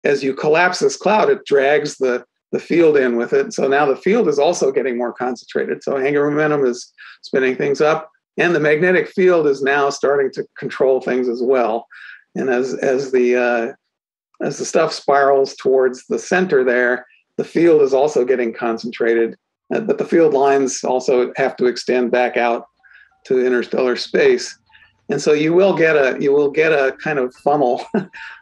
as you collapse this cloud, it drags the field in with it. So now the field is also getting more concentrated. So angular momentum is spinning things up, and the magnetic field is now starting to control things as well. And as the stuff spirals towards the center there, the field is also getting concentrated, but the field lines also have to extend back out to interstellar space. And so you will get a kind of funnel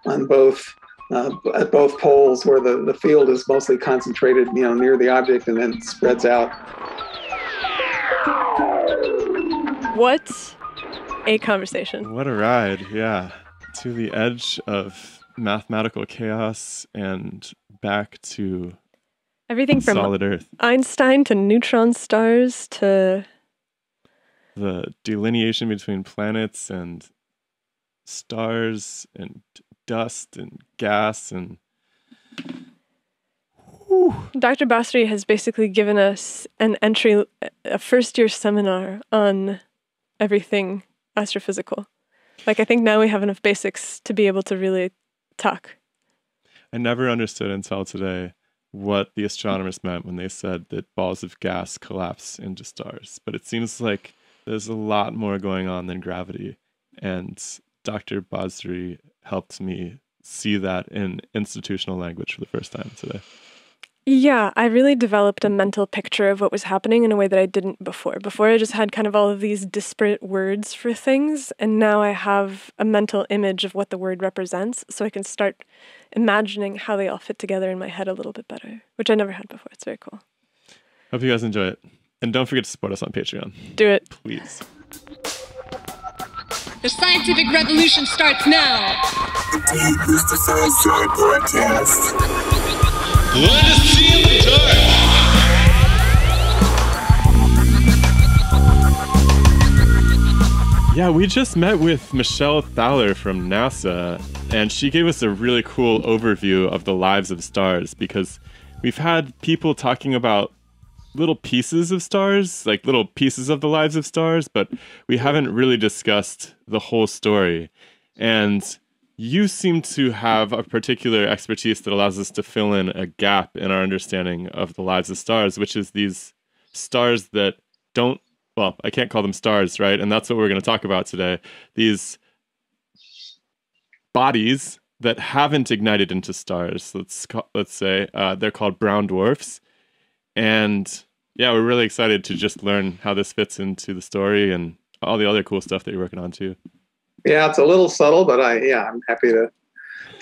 on both at both poles, where the field is mostly concentrated, near the object, and then spreads out. What a conversation. What a ride, yeah. To the edge of mathematical chaos and back to everything from solid Earth. Einstein to neutron stars to the delineation between planets and stars and dust and gas and Dr. Basri has basically given us a first-year seminar on everything astrophysical. Like, I think now we have enough basics to be able to really talk. I never understood until today what the astronomers meant when they said that balls of gas collapse into stars. But it seems like there's a lot more going on than gravity. And Dr. Basri helped me see that in institutional language for the first time today. Yeah, I really developed a mental picture of what was happening in a way that I didn't before. Before, I just had kind of all of these disparate words for things, and now I have a mental image of what the word represents, so I can start imagining how they all fit together in my head a little bit better, which I never had before. It's very cool. Hope you guys enjoy it. And don't forget to support us on Patreon. Do it. Please. The scientific revolution starts now. The Christopoulos podcast. Let us see in the dark. Yeah, we just met with Michelle Thaler from NASA, and she gave us a really cool overview of the lives of stars, because we've had people talking about little pieces of stars, like little pieces of the lives of stars, but we haven't really discussed the whole story. And you seem to have a particular expertise that allows us to fill in a gap in our understanding of the lives of stars, which is these stars that don't, well, I can't call them stars, right? And that's what we're going to talk about today. These bodies that haven't ignited into stars, let's say, they're called brown dwarfs. And yeah, we're really excited to just learn how this fits into the story and all the other cool stuff that you're working on too. Yeah, it's a little subtle, but I'm happy to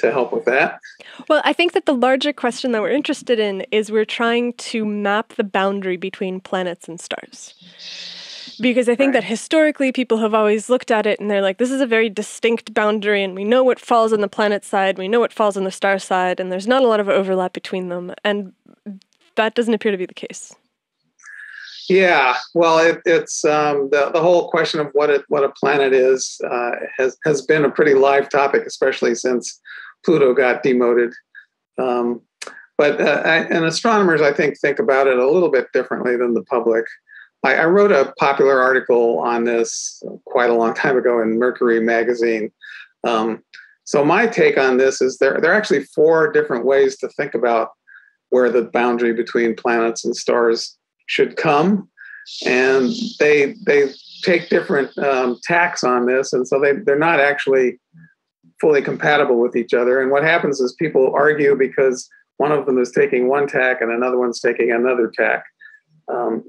help with that. Well, I think that the larger question that we're interested in is we're trying to map the boundary between planets and stars. Because I think that historically people have always looked at it and they're like, this is a very distinct boundary, and we know what falls on the planet side, we know what falls on the star side, and there's not a lot of overlap between them. And that doesn't appear to be the case. Yeah, well, it's the whole question of what a planet is has been a pretty live topic, especially since Pluto got demoted. And astronomers, I think about it a little bit differently than the public. I wrote a popular article on this quite a long time ago in Mercury magazine. So my take on this is there are actually 4 different ways to think about where the boundary between planets and stars should come, and they take different tacks on this, and so they're not actually fully compatible with each other. And what happens is people argue because one of them is taking one tack and another one's taking another tack.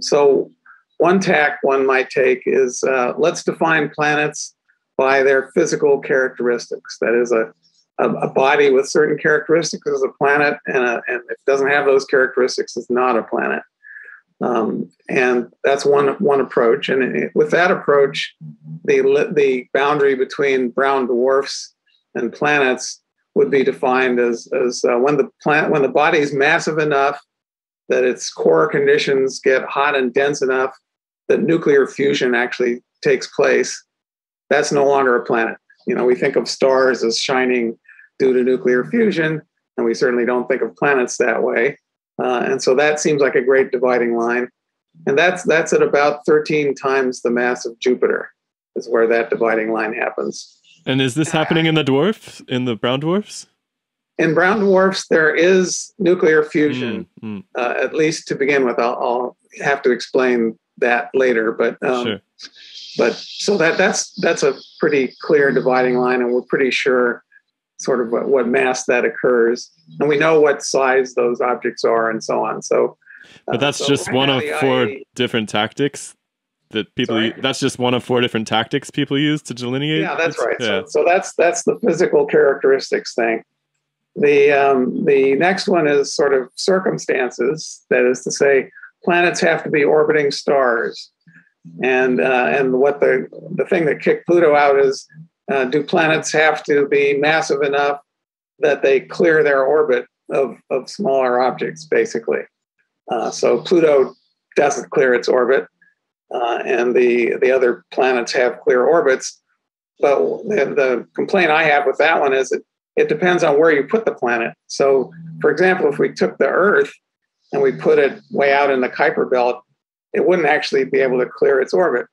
So one tack one might take is let's define planets by their physical characteristics. That is, a body with certain characteristics is a planet, and if it doesn't have those characteristics, it's not a planet. And that's one approach. And with that approach, the boundary between brown dwarfs and planets would be defined as when the body is massive enough that its core conditions get hot and dense enough that nuclear fusion actually takes place. That's no longer a planet. We think of stars as shining due to nuclear fusion, and we certainly don't think of planets that way. And so that seems like a great dividing line. And that's at about 13 times the mass of Jupiter is where that dividing line happens. And is this happening in the brown dwarfs? in brown dwarfs, there is nuclear fusion, at least to begin with. I'll have to explain that later, but Sure. but so that's a pretty clear dividing line, and we're pretty sure sort of what mass that occurs, and we know what size those objects are, and so on. So, but that's just one of four different tactics that people. That's just one of four different tactics people use to delineate. Yeah, that's right. Yeah. So that's the physical characteristics thing. The next one is sort of circumstances. That is to say, planets have to be orbiting stars, and what the thing that kicked Pluto out is, do planets have to be massive enough that they clear their orbit of smaller objects, basically. So Pluto doesn't clear its orbit, and the other planets have clear orbits. But the complaint I have with that one is it depends on where you put the planet. So, for example, if we took the Earth and we put it way out in the Kuiper belt, it wouldn't actually be able to clear its orbit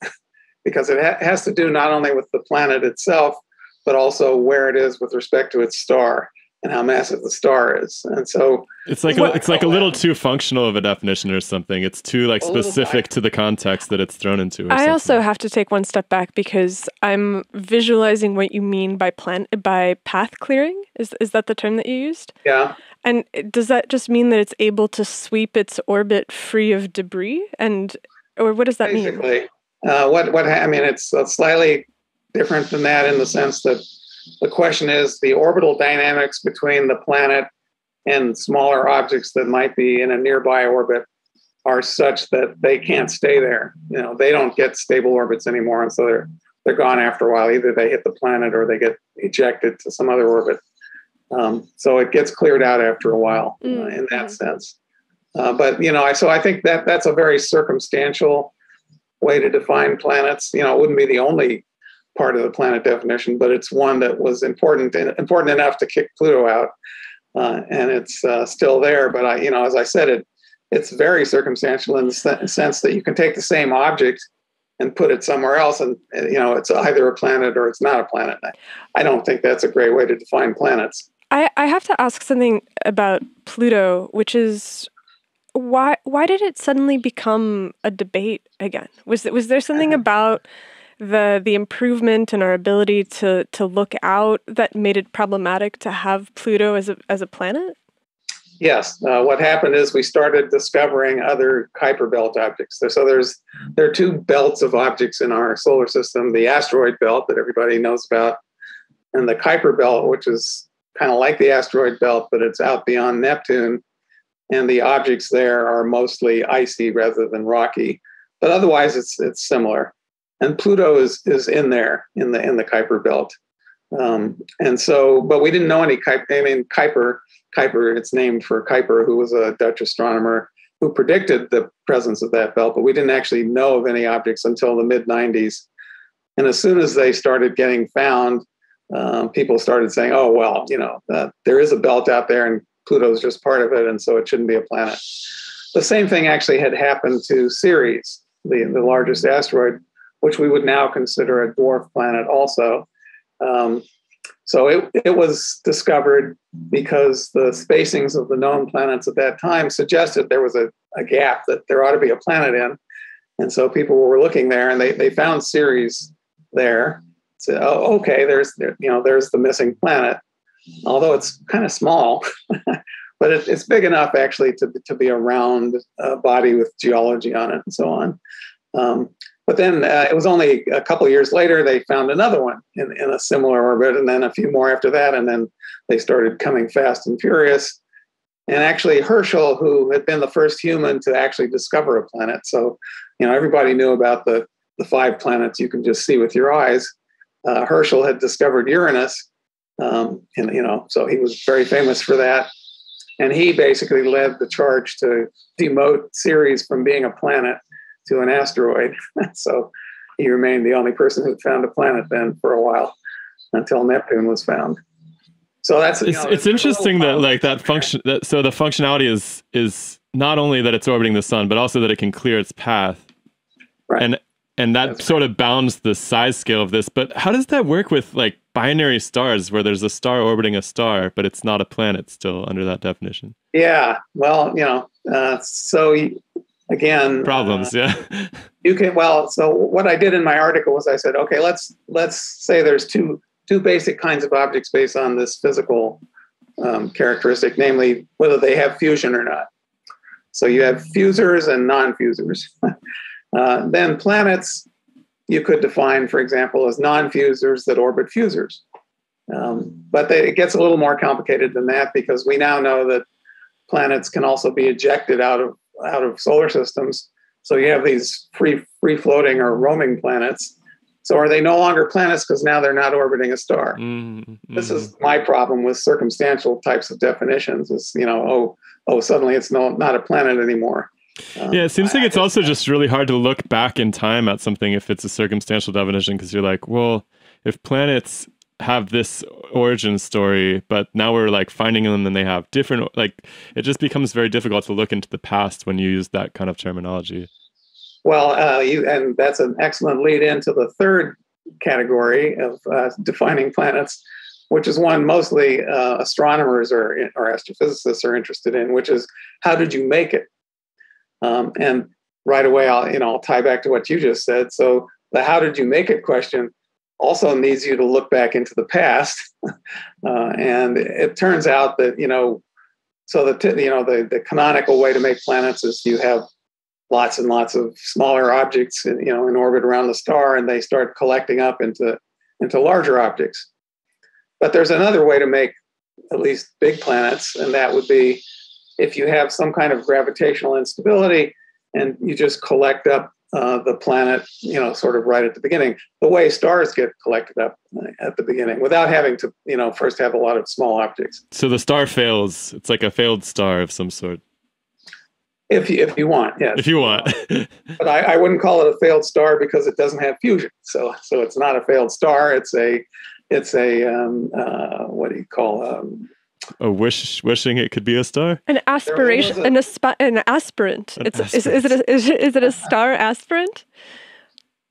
because it has to do not only with the planet itself, but also where it is with respect to its star and how massive the star is. And so it's like a little too functional of a definition or something. It's too like specific to the context that it's thrown into. I also have to take one step back because I'm visualizing what you mean by path clearing. Is that the term that you used? Yeah. And does that just mean that it's able to sweep its orbit free of debris? Or what does that mean? Basically, I mean, it's slightly different than that in the sense that the question is the orbital dynamics between the planet and smaller objects that might be in a nearby orbit are such that they can't stay there. You know, they don't get stable orbits anymore, and so they're gone after a while. Either they hit the planet or they get ejected to some other orbit. So it gets cleared out after a while in that sense. But so I think that's a very circumstantial way to define planets. It wouldn't be the only part of the planet definition, but it's one that was important enough to kick Pluto out, and it's still there. But as I said, it's very circumstantial in the sense that you can take the same object and put it somewhere else, and it's either a planet or it's not a planet. I don't think that's a great way to define planets. I have to ask something about Pluto, which is why did it suddenly become a debate again? Was there something about the improvement in our ability to look out that made it problematic to have Pluto as a planet? Yes. What happened is we started discovering other Kuiper belt objects. There are two belts of objects in our solar system: the asteroid belt that everybody knows about, and the Kuiper belt, which is kind of like the asteroid belt, but it's out beyond Neptune. And the objects there are mostly icy rather than rocky, but otherwise it's similar. And Pluto is in there in the Kuiper belt, and so, but we didn't know any Kuiper. I mean, Kuiper. It's named for Kuiper, who was a Dutch astronomer who predicted the presence of that belt, but we didn't actually know of any objects until the mid-90s. And as soon as they started getting found, people started saying, "Oh well, there is a belt out there, and Pluto's just part of it, and so it shouldn't be a planet." The same thing actually had happened to Ceres, the largest asteroid, which we would now consider a dwarf planet also. So it was discovered because the spacings of the known planets at that time suggested there was a gap that there ought to be a planet in. And so people were looking there, and they found Ceres there. So, okay, there's the missing planet, although it's kind of small, but it's big enough actually to be a round body with geology on it and so on. But then it was only a couple of years later they found another one in a similar orbit, and then a few more after that, and then they started coming fast and furious. And actually Herschel, who had been the first human to actually discover a planet, so everybody knew about the 5 planets you can just see with your eyes. Herschel had discovered Uranus, and so he was very famous for that. And he basically led the charge to demote Ceres from being a planet to an asteroid. So he remained the only person who found a planet then for a while, until Neptune was found. So that's it's interesting that like that function so the functionality is not only that it's orbiting the sun, but also that it can clear its path. Right. And And that sort of bounds the size scale of this. But how does that work with like binary stars where there's a star orbiting a star, but it's not a planet still under that definition? Yeah, well, again, problems. Yeah. You can, so what I did in my article was I said, okay, let's say there's two basic kinds of objects based on this physical characteristic, namely whether they have fusion or not. So you have fusers and non-fusers. Then planets you could define, for example, as non-fusers that orbit fusers. But it gets a little more complicated than that, because we now know that planets can also be ejected out of solar systems. So you have these free floating or roaming planets. So are they no longer planets because now they're not orbiting a star? This is my problem with circumstantial types of definitions. Is suddenly it's not a planet anymore. Yeah, it seems like it's also just really hard to look back in time at something if it's a circumstantial definition, because you're like, well, if planets have this origin story, but now we're like finding them and they have different, like, it just becomes very difficult to look into the past when you use that kind of terminology. Well, and that's an excellent lead into the third category of defining planets, which is one mostly astronomers or astrophysicists are interested in, which is how did you make it? And right away, I'll tie back to what you just said. So the how did you make it question also needs you to look back into the past. And it turns out that, the canonical way to make planets is you have lots and lots of smaller objects, in orbit around the star, and they start collecting up into larger objects. But there's another way to make at least big planets, and that would be if you have some kind of gravitational instability and you just collect up the planet, sort of right at the beginning, the way stars get collected up at the beginning without having to, first have a lot of small objects. So the star fails. It's like a failed star of some sort. If you want, yes. If you want. But I wouldn't call it a failed star because it doesn't have fusion. So it's not a failed star. It's a what do you call wishing it could be a star? An aspiration, an aspirant. Is it a star aspirant?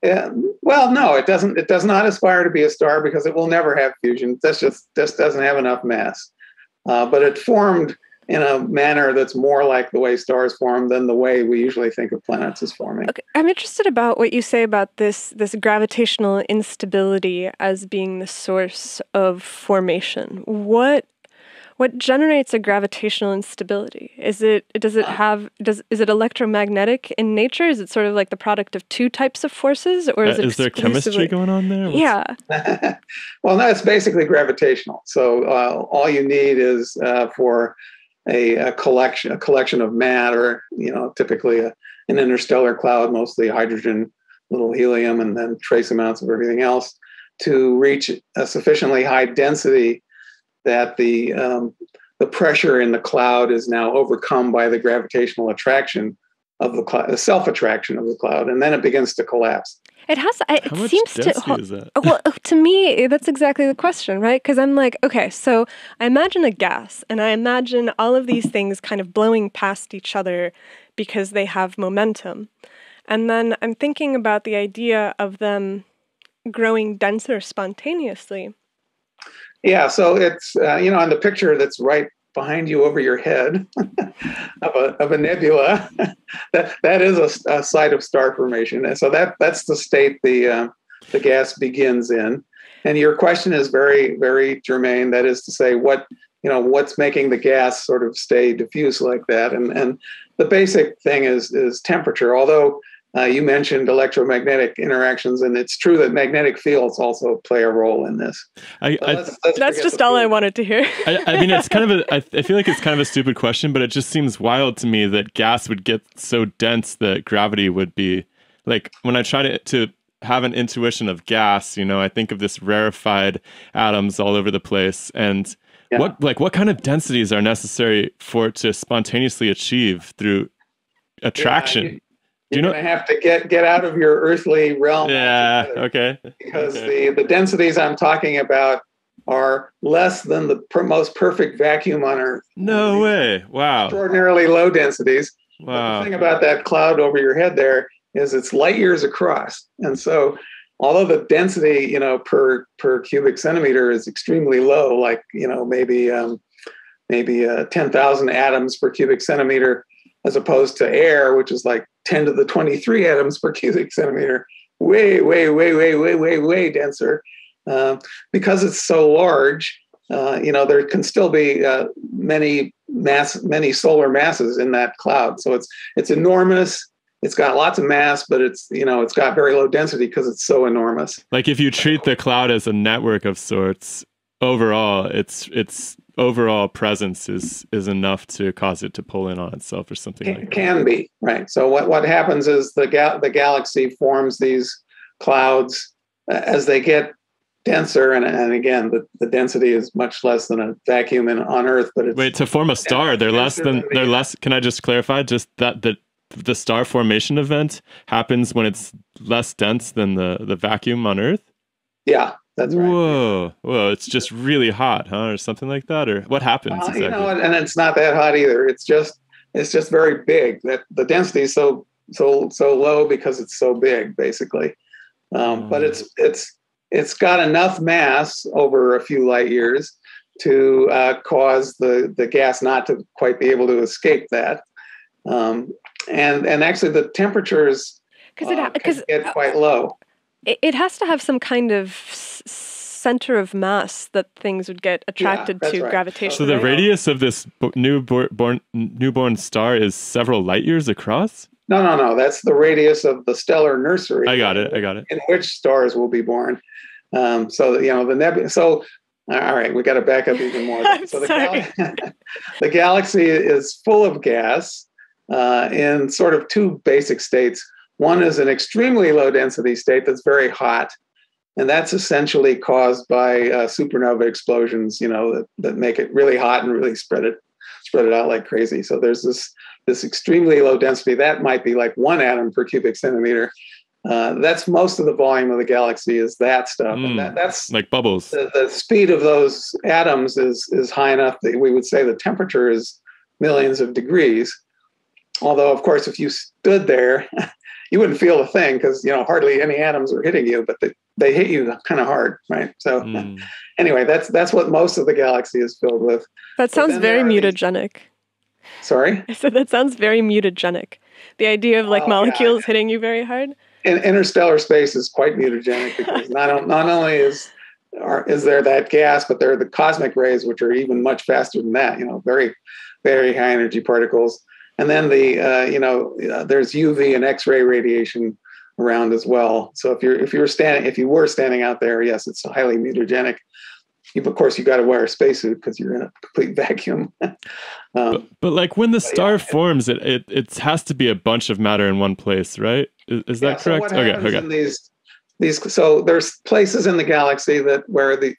Yeah. Well, no, it doesn't. It does not aspire to be a star because it will never have fusion. That's just doesn't have enough mass. But it formed in a manner that's more like the way stars form than the way we usually think of planets as forming. Okay. I'm interested about what you say about this gravitational instability as being the source of formation. What generates a gravitational instability? Is it electromagnetic in nature? Is it sort of like the product of two types of forces, or is there chemistry going on there? Yeah. Well, no, it's basically gravitational. So all you need is for a collection of matter, typically an interstellar cloud, mostly hydrogen, little helium, and then trace amounts of everything else, to reach a sufficiently high density that the pressure in the cloud is now overcome by the gravitational attraction of the cloud, the self-attraction of the cloud, and then it begins to collapse. It has. It How much seems density is that? Well, to me, that's exactly the question, right? Because I'm like, okay, so I imagine a gas, and I imagine all of these things kind of blowing past each other because they have momentum, and then I'm thinking about the idea of them growing denser spontaneously. Yeah, so it's on the picture that's right behind you over your head of a nebula, that is a site of star formation, and so that's the state the gas begins in. And your question is very, very germane. That is to say, what's making the gas sort of stay diffuse like that? And the basic thing is temperature. Although you mentioned electromagnetic interactions, and it's true that magnetic fields also play a role in this. That's just all I wanted to hear. I mean, it's kind of I feel like it's kind of a stupid question, but it just seems wild to me that gas would get so dense that gravity would be like, when I try to have an intuition of gas, I think of this rarefied atoms all over the place, and what kind of densities are necessary for it to spontaneously achieve through attraction? You're going to have to get out of your earthly realm. Yeah, okay. Because the densities I'm talking about are less than the most perfect vacuum on Earth. No way. Wow. Extraordinarily low densities. Wow. But the thing about that cloud over your head there is it's light years across. And so although the density, per cubic centimeter is extremely low, like, maybe 10,000 atoms per cubic centimeter, as opposed to air, which is like 10 to the 23 atoms per cubic centimeter, way denser. Because it's so large, there can still be many solar masses in that cloud. So it's enormous. It's got lots of mass, but it's got very low density because it's so enormous. Like if you treat the cloud as a network of sorts, overall, its overall presence is enough to cause it to pull in on itself or something like that. It can be, right. So what happens is the galaxy forms these clouds as they get denser, and again, the density is much less than a vacuum on Earth. But wait, to form a star, they're less. Can I just clarify? Just that the star formation event happens when it's less dense than the vacuum on Earth? Yeah, that's right. Whoa, it's just really hot, huh? Or something like that? Or what happens exactly? And it's not that hot either. It's just very big. That the density is so low because it's so big, basically. But it's got enough mass over a few light years to cause the gas not to quite be able to escape that. And actually the temperatures can get quite low. It has to have some kind of center of mass that things would get attracted to gravitation. So the radius of this newborn star is several light years across? No. That's the radius of the stellar nursery. I got it. In which stars will be born. So the nebula. So all right, we got to back up even more. So the galaxy is full of gas in sort of two basic states. One is an extremely low density state that's very hot, and that's essentially caused by supernova explosions. That make it really hot and really spread it out like crazy. So there's this extremely low density that might be like 1 atom per cubic centimeter. That's most of the volume of the galaxy is that stuff. And that's like bubbles. The speed of those atoms is high enough that we would say the temperature is millions of degrees. Although, of course, if you stood there, you wouldn't feel a thing because, hardly any atoms are hitting you, but they hit you kind of hard, right? So anyway, that's what most of the galaxy is filled with. That sounds very mutagenic. Sorry? I said that sounds very mutagenic. The idea of molecules hitting you very hard. Interstellar space is quite mutagenic because not only is there that gas, but there are the cosmic rays, which are even much faster than that. Very, very high energy particles. And then there's UV and X-ray radiation around as well. So if you were standing out there, yes, it's highly mutagenic. Of course, you got to wear a spacesuit because you're in a complete vacuum. But like when the star forms, it has to be a bunch of matter in one place, right? Is that correct? So okay. So there's places in the galaxy where the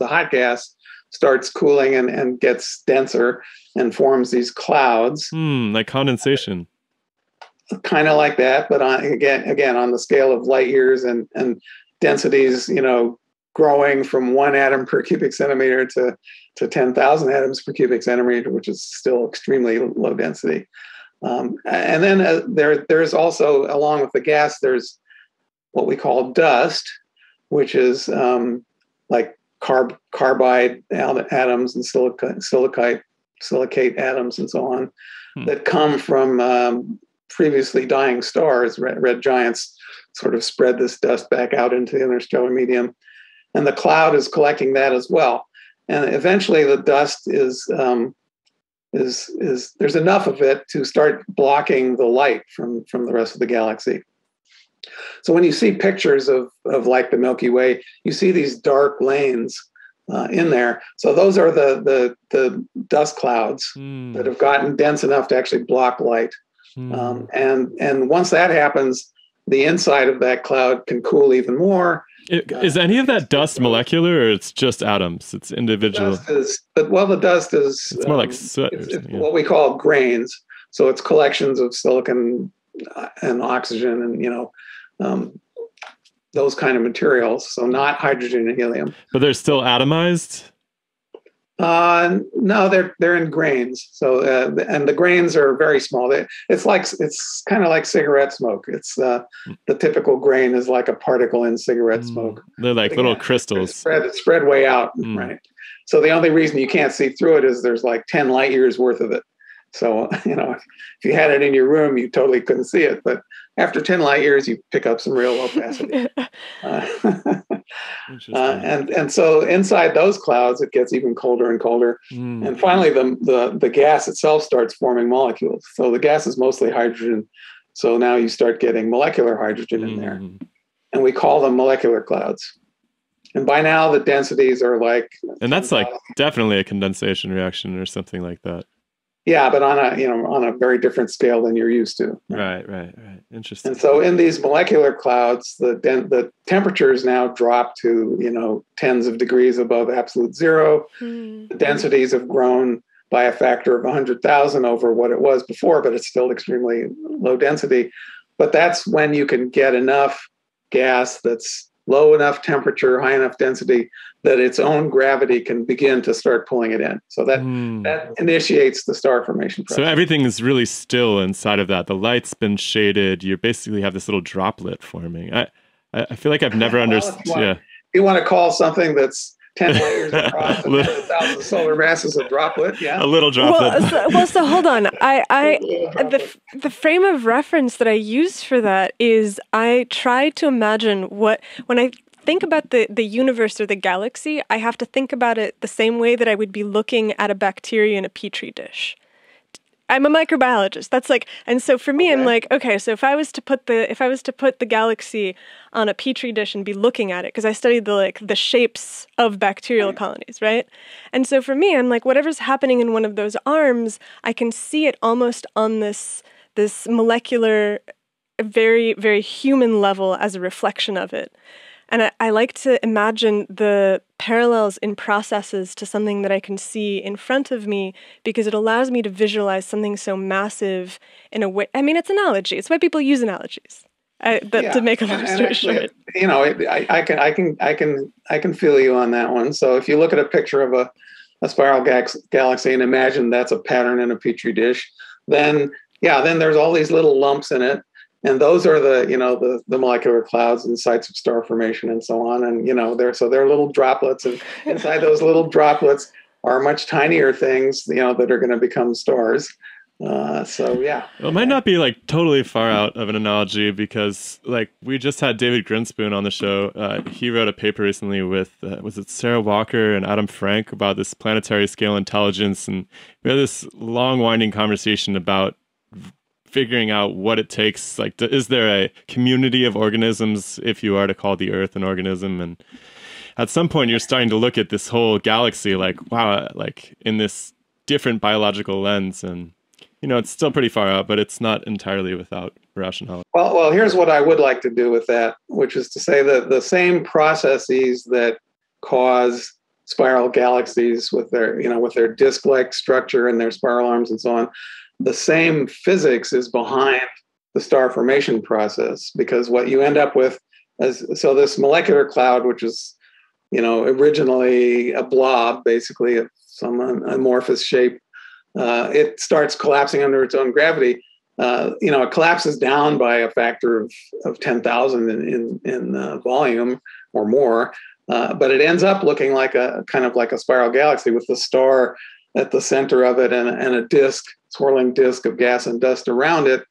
hot gas starts cooling and gets denser and forms these clouds. Like condensation. Kind of like that, but again on the scale of light years and densities, growing from 1 atom per cubic centimeter to 10,000 atoms per cubic centimeter, which is still extremely low density. And then there's also, along with the gas, there's what we call dust, which is like carbide atoms and silicate atoms and so on that come from previously dying stars. Red giants sort of spread this dust back out into the interstellar medium. And the cloud is collecting that as well. And eventually the dust is there's enough of it to start blocking the light from the rest of the galaxy. So when you see pictures of like the Milky Way, you see these dark lanes in there. So those are the dust clouds that have gotten dense enough to actually block light. And once that happens, the inside of that cloud can cool even more. Is any of that dust molecular, or it's just atoms? It's individual. The dust is. It's more like soot. It's what we call grains. So it's collections of silicon and oxygen and those kind of materials. So not hydrogen and helium. But they're still atomized. No, they're in grains. So and the grains are very small. It's kind of like cigarette smoke. It's the typical grain is like a particle in cigarette smoke. They're like little crystals. Spread way out, right? So the only reason you can't see through it is there's like 10 light years worth of it. So, if you had it in your room, you totally couldn't see it. But after 10 light years, you pick up some real opacity. And so inside those clouds, it gets even colder and colder. And finally, the gas itself starts forming molecules. So the gas is mostly hydrogen. So now you start getting molecular hydrogen in there. And we call them molecular clouds. And by now, the densities are like... And that's like definitely a condensation reaction or something like that. Yeah, but on a very different scale than you're used to. Right. Interesting. And so in these molecular clouds, the temperatures now drop to, tens of degrees above absolute zero. The densities have grown by a factor of 100,000 over what it was before, but it's still extremely low density. But that's when you can get enough gas that's low enough temperature, high enough density that its own gravity can begin to start pulling it in. So that initiates the star formation process. So everything is really still inside of that. The light's been shaded. You basically have this little droplet forming. I feel like I've never understood. Yeah. You want to call something that's 10 layers across and 100,000 solar masses a droplet? Yeah. A little droplet. So hold on. The frame of reference that I use for that is I try to imagine when I think about the universe or the galaxy, I have to think about it the same way that I would be looking at a bacteria in a petri dish. I'm a microbiologist. That's like, and so for me, I'm like, okay, so if I was to put the galaxy on a petri dish and be looking at it, because I studied the shapes of bacterial colonies, right? And so for me, I'm like, whatever's happening in one of those arms, I can see it almost on this molecular, very, very human level as a reflection of it. And I like to imagine the parallels in processes to something that I can see in front of me because it allows me to visualize something so massive in a way. I mean, it's analogy. It's why people use analogies. To make a long story short. I can feel you on that one. So if you look at a picture of a spiral galaxy and imagine that's a pattern in a petri dish, then there's all these little lumps in it. And those are the molecular clouds and sites of star formation and so on. And, they're little droplets. And inside those little droplets are much tinier things, that are going to become stars. Well, it might not be like totally far out of an analogy because we just had David Grinspoon on the show. He wrote a paper recently with, was it Sarah Walker and Adam Frank about this planetary scale intelligence. And we had this long winding conversation about figuring out what it takes. Is there a community of organisms if you are to call the Earth an organism? And at some point you're starting to look at this whole galaxy in this different biological lens. And, it's still pretty far out, but it's not entirely without rationale. Well, here's what I would like to do with that, which is to say that the same processes that cause spiral galaxies with their disk-like structure and their spiral arms and so on, the same physics is behind the star formation process, because what you end up with so this molecular cloud, which is, originally a blob, basically of some amorphous shape, it starts collapsing under its own gravity. It collapses down by a factor of 10,000 in volume or more, but it ends up looking like a kind of like a spiral galaxy with the star at the center of it and a swirling disk of gas and dust around it,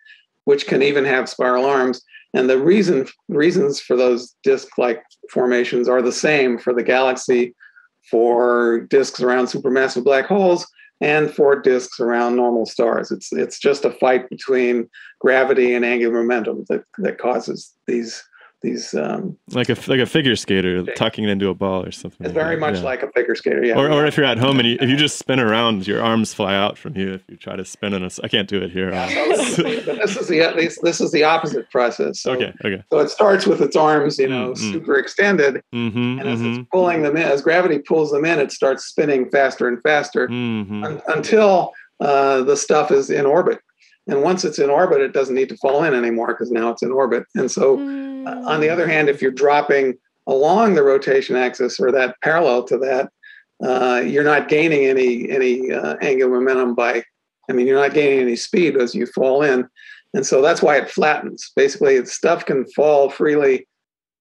which can even have spiral arms. And the reasons for those disk-like formations are the same for the galaxy, for disks around supermassive black holes, and for disks around normal stars. It's just a fight between gravity and angular momentum that causes these like a figure skater tucking it into a ball or something. It's very much like a figure skater, yeah. Or if you're at home and if you just spin around, your arms fly out from you. If you try to spin I can't do it here. This is the opposite process. So, okay. So it starts with its arms, super extended, and as it's pulling them in, as gravity pulls them in, it starts spinning faster and faster until the stuff is in orbit. And once it's in orbit, it doesn't need to fall in anymore because now it's in orbit. And so, on the other hand, if you're dropping along the rotation axis or that parallel to that, you're not gaining any angular momentum you're not gaining any speed as you fall in. And so that's why it flattens. Basically, stuff can fall freely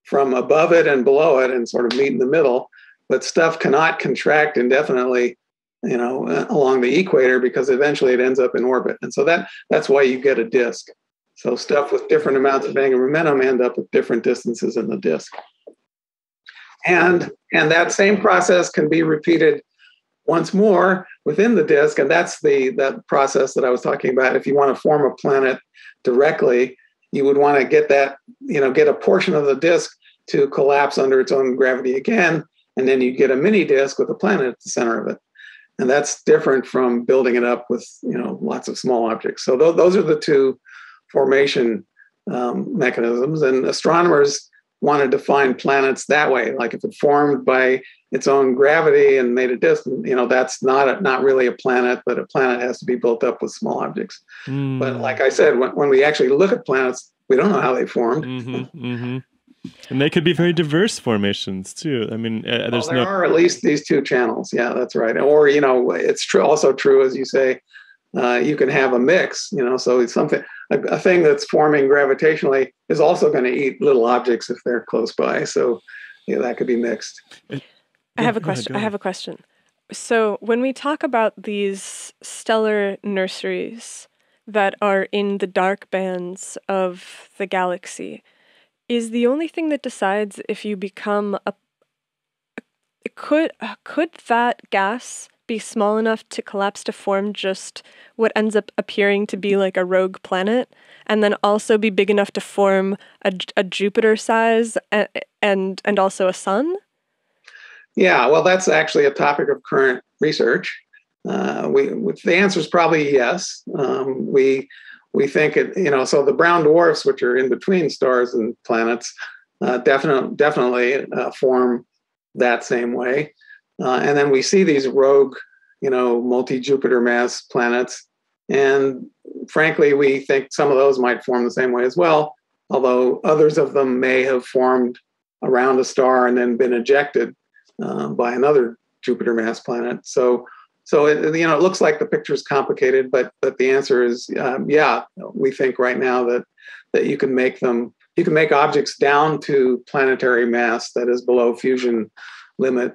from above it and below it and sort of meet in the middle, but stuff cannot contract indefinitely, along the equator, because eventually it ends up in orbit. And so that's why you get a disk. So stuff with different amounts of angular momentum end up at different distances in the disk. And that same process can be repeated once more within the disk, and that's that process that I was talking about. If you want to form a planet directly, you would want to get a portion of the disk to collapse under its own gravity again, and then you get a mini disk with a planet at the center of it. And that's different from building it up with lots of small objects. So those are the two formation mechanisms, and astronomers want to define planets that way. Like if it formed by its own gravity and made a disk, that's not really a planet, but a planet has to be built up with small objects. But like I said, when we actually look at planets, we don't know how they formed. And they could be very diverse formations too. I mean, there are at least these two channels. Yeah, that's right. Or, it's also true, as you say, you can have a mix, so it's something, a thing that's forming gravitationally is also going to eat little objects if they're close by. So that could be mixed. I have a question. So when we talk about these stellar nurseries that are in the dark bands of the galaxy, is the only thing that decides if you become could that gas be small enough to collapse to form just what ends up appearing to be like a rogue planet, and then also be big enough to form a Jupiter size and also a sun? Yeah, well, that's actually a topic of current research. The answer is probably yes. We think it, so the brown dwarfs, which are in between stars and planets, definitely form that same way. And then we see these rogue, multi-Jupiter mass planets. And frankly, we think some of those might form the same way as well, although others of them may have formed around a star and then been ejected by another Jupiter mass planet. So it looks like the picture is complicated, but the answer is, we think right now that you can make objects down to planetary mass that is below fusion limit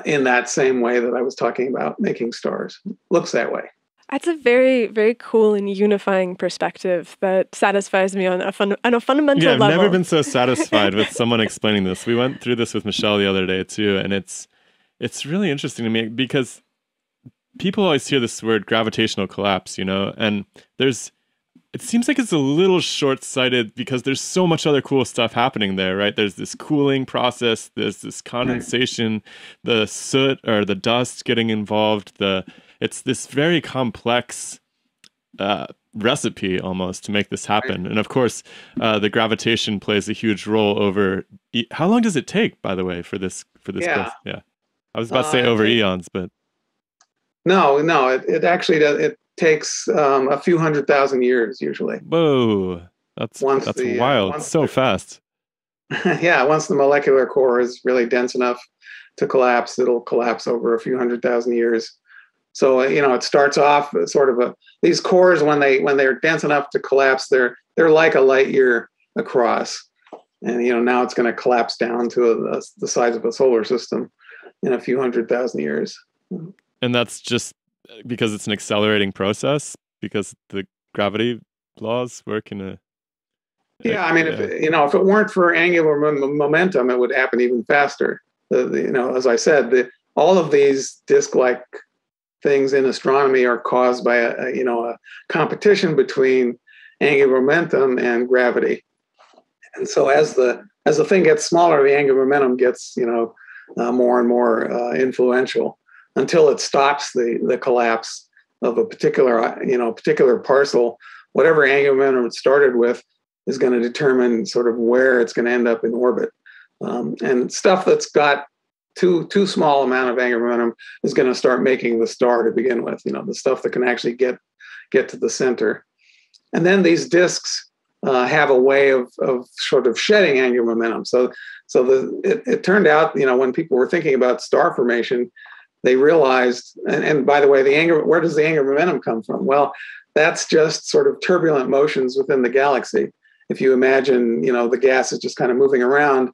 in that same way that I was talking about making stars. Looks that way. That's a very, very cool and unifying perspective that satisfies me on a fundamental level. I've never been so satisfied with someone explaining this. We went through this with Michelle the other day too, and it's really interesting to me because people always hear this word gravitational collapse, and it seems like it's a little short-sighted because there's so much other cool stuff happening there, right? There's this cooling process, there's this condensation, the soot or the dust getting involved. It's this very complex recipe almost to make this happen. And of course, the gravitation plays a huge role over. How long does it take, by the way, for this? Yeah. Yeah. I was about to say over eons, but no, it actually does. It takes a few 100,000 years usually. Whoa, that's wild. So fast. Yeah, once the molecular core is really dense enough to collapse, it'll collapse over a few 100,000 years. So it starts off sort of these cores when they're dense enough to collapse, they're like a light year across, and now it's going to collapse down to the size of a solar system in a few 100,000 years. And that's just because it's an accelerating process, because the gravity laws work in a. Yeah, I mean, if it weren't for angular momentum, it would happen even faster. As I said, all of these disk-like things in astronomy are caused by a competition between angular momentum and gravity. And so as the thing gets smaller, the angular momentum gets more and more influential, until it stops the collapse of a particular parcel. Whatever angular momentum it started with is going to determine sort of where it's going to end up in orbit. And stuff that's got too small amount of angular momentum is going to start making the star to begin with. The stuff that can actually get to the center. And then these disks have a way of sort of shedding angular momentum. So it turned out, when people were thinking about star formation, they realized, and by the way, where does the angular momentum come from? Well, that's just sort of turbulent motions within the galaxy. If you imagine, the gas is just kind of moving around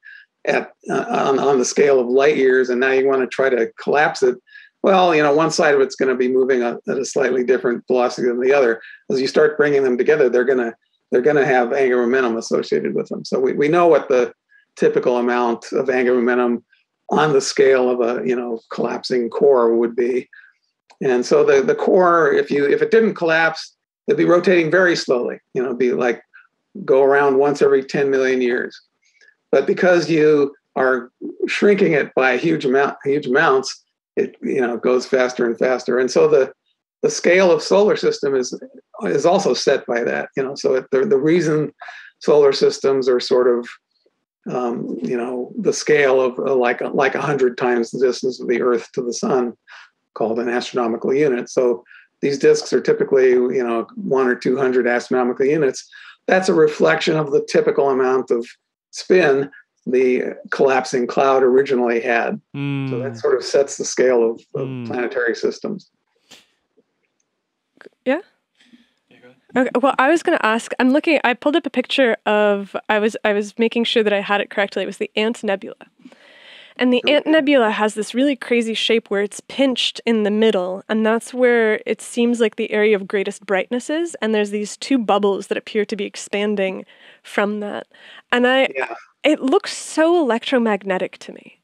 on the scale of light years, and now you want to try to collapse it. Well, one side of it's going to be moving at a slightly different velocity than the other. As you start bringing them together, they're going to have angular momentum associated with them. So we know what the typical amount of angular momentum on the scale of a collapsing core would be. And so the core, if it didn't collapse, it'd be rotating very slowly. Be like go around once every 10 million years. But because you are shrinking it by huge amounts, it goes faster and faster. And so the scale of solar system is also set by that. So the reason solar systems are sort of the scale of like 100 times the distance of the Earth to the Sun, called an astronomical unit. So these disks are typically 1 or 200 astronomical units. That's a reflection of the typical amount of spin the collapsing cloud originally had. So that sort of sets the scale of planetary systems. Yeah. Okay. Well, I was going to ask. I pulled up a picture of. I was making sure that I had it correctly. It was the Ant Nebula, and the Ant Nebula has this really crazy shape where it's pinched in the middle, and that's where it seems like the area of greatest brightness is. And there's these two bubbles that appear to be expanding from that, and it looks so electromagnetic to me.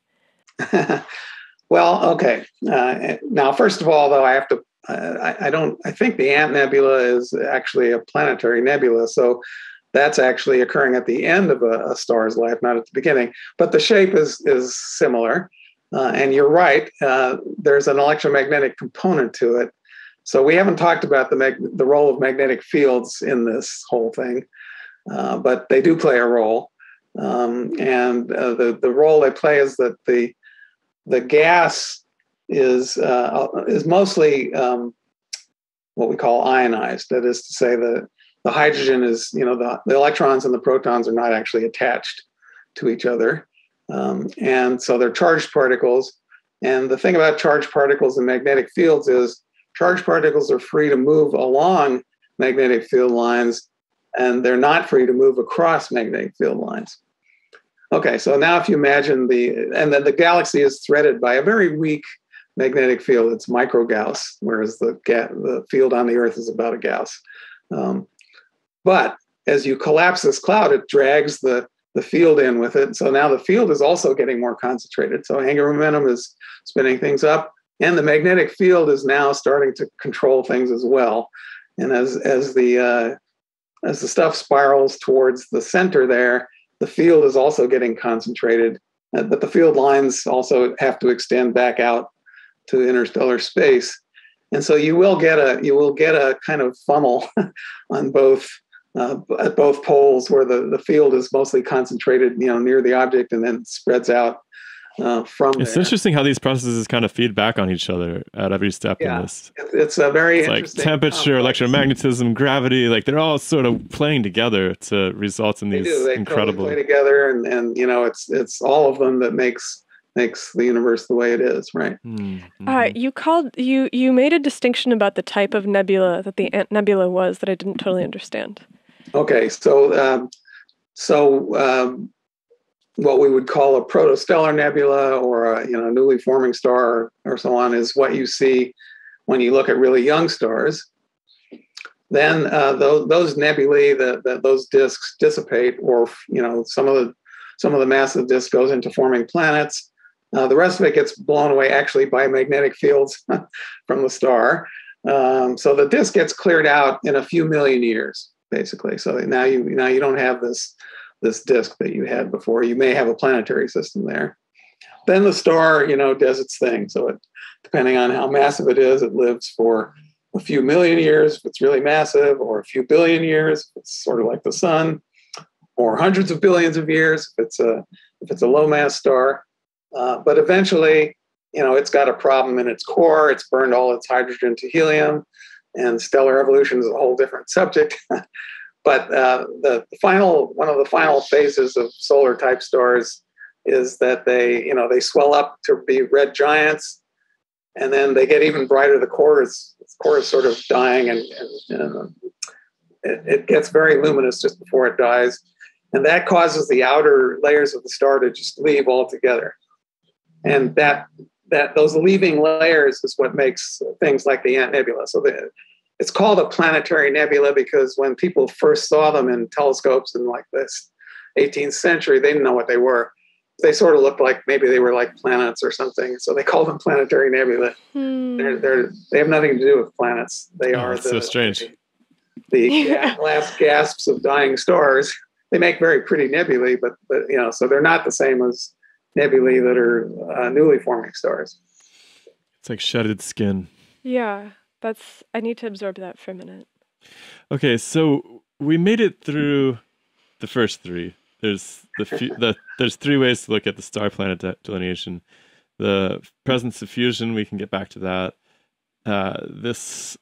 Well, okay. Now, first of all, though, I have to. I think the Ant Nebula is actually a planetary nebula, so that's actually occurring at the end of a star's life, not at the beginning. But the shape is similar, and you're right. There's an electromagnetic component to it. So we haven't talked about the role of magnetic fields in this whole thing, but they do play a role. And the role they play is that the gas is mostly what we call ionized. That is to say, the hydrogen is, the electrons and the protons are not actually attached to each other, and so they're charged particles. And the thing about charged particles and magnetic fields is charged particles are free to move along magnetic field lines, and they're not free to move across magnetic field lines. Okay, so now if you imagine and then the galaxy is threaded by a very weak magnetic field. It's micro Gauss, whereas the field on the Earth is about a Gauss. But as you collapse this cloud, it drags the field in with it. So now the field is also getting more concentrated. So angular momentum is spinning things up, and the magnetic field is now starting to control things as well. And as the stuff spirals towards the center there, the field is also getting concentrated, but the field lines also have to extend back out to interstellar space. And so you will get a kind of funnel on at both poles where the field is mostly concentrated, near the object, and then spreads out from there. It's interesting how these processes kind of feed back on each other at every step in this. It's a very interesting like temperature, electromagnetism, gravity, like they're all sort of playing together to result in these incredible. They play together, and it's all of them that makes the universe the way it is, right? Mm-hmm. You made a distinction about the type of nebula that the Ant Nebula was that I didn't totally understand. Okay, so what we would call a protostellar nebula or a newly forming star or so on is what you see when you look at really young stars. Then those nebulae, those disks dissipate, or some of the mass of the disk goes into forming planets. The rest of it gets blown away actually by magnetic fields from the star. So the disk gets cleared out in a few million years, basically. So now you don't have this disk that you had before. You may have a planetary system there. Then the star, does its thing. So depending on how massive it is, it lives for a few million years if it's really massive, or a few billion years if it's sort of like the sun, or hundreds of billions of years if it's a low mass star. But eventually, it's got a problem in its core. It's burned all its hydrogen to helium, and stellar evolution is a whole different subject. But one of the final phases of solar type stars is that they swell up to be red giants, and then they get even brighter. The core is sort of dying, and it gets very luminous just before it dies. And that causes the outer layers of the star to just leave altogether. And that those leaving layers is what makes things like the Ant Nebula. So it's called a planetary nebula because when people first saw them in telescopes in like this 18th century, they didn't know what they were. They sort of looked like maybe they were like planets or something. So they called them planetary nebula. They have nothing to do with planets. They are so strange. The last gasps of dying stars. They make very pretty nebulae, but so they're not the same as nebulae that are newly forming stars. It's like shedded skin. Yeah, I need to absorb that for a minute. Okay, so we made it through the first three. There's there's three ways to look at the star-planet delineation. The presence of fusion, we can get back to that. This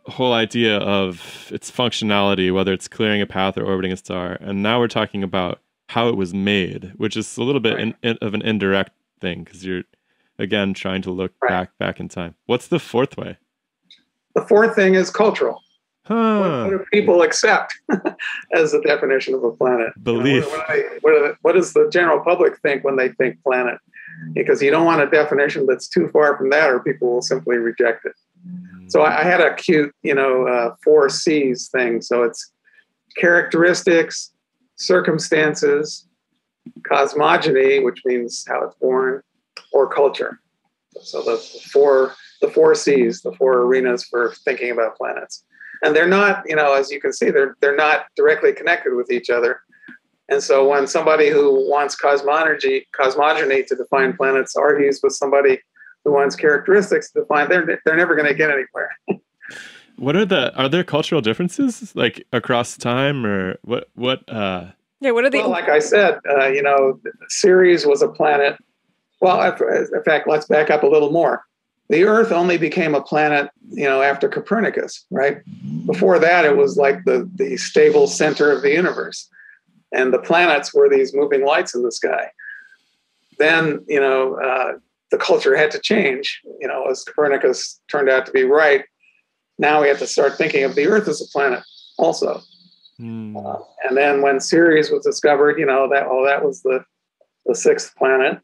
whole idea of its functionality, whether it's clearing a path or orbiting a star, and now we're talking about how it was made, which is a little bit of an indirect thing because you're again trying to look back in time. What's the fourth way? The fourth thing is cultural. What do people accept as the definition of a planet? Belief. What does the general public think when they think planet? Because you don't want a definition that's too far from that, or people will simply reject it. So I had a cute, 4 C's thing. So it's characteristics, circumstances, cosmogony, which means how it's born, or culture. So the four C's, the 4 arenas for thinking about planets. And they're not, as you can see, they're not directly connected with each other. And so when somebody who wants cosmogony to define planets argues with somebody who wants characteristics to define, they're never going to get anywhere. Are there cultural differences like across time, or what? What are they? Well, like I said, Ceres was a planet. Well, in fact, let's back up a little more. The Earth only became a planet, after Copernicus, right? Before that, it was like the stable center of the universe. And the planets were these moving lights in the sky. Then, the culture had to change, as Copernicus turned out to be right. Now we have to start thinking of the Earth as a planet also. And then when Ceres was discovered, that was the 6th planet.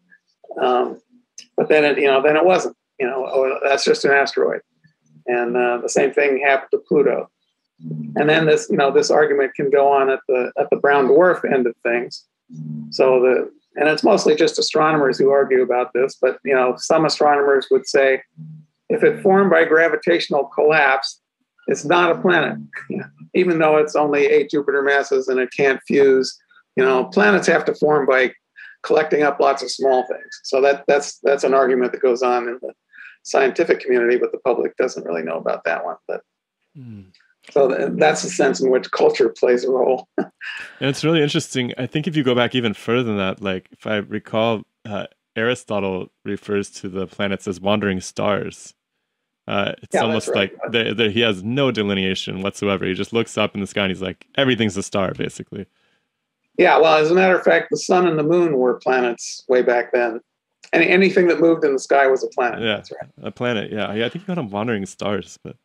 But then it wasn't. That's just an asteroid. And the same thing happened to Pluto. And then this argument can go on at the brown dwarf end of things. And it's mostly just astronomers who argue about this, but some astronomers would say if it formed by gravitational collapse, it's not a planet, even though it's only 8 Jupiter masses and it can't fuse. Planets have to form by collecting up lots of small things. So that's an argument that goes on in the scientific community, but the public doesn't really know about that one. But so that's the sense in which culture plays a role. And it's really interesting. I think if you go back even further than that, like if I recall, Aristotle refers to the planets as wandering stars. It's almost right. Like he has no delineation whatsoever. He just looks up in the sky and he's like, everything's a star, basically. Yeah, well, as a matter of fact, the sun and the moon were planets way back then. And anything that moved in the sky was a planet. Yeah, that's right. A planet, yeah. I think you got them wandering stars. But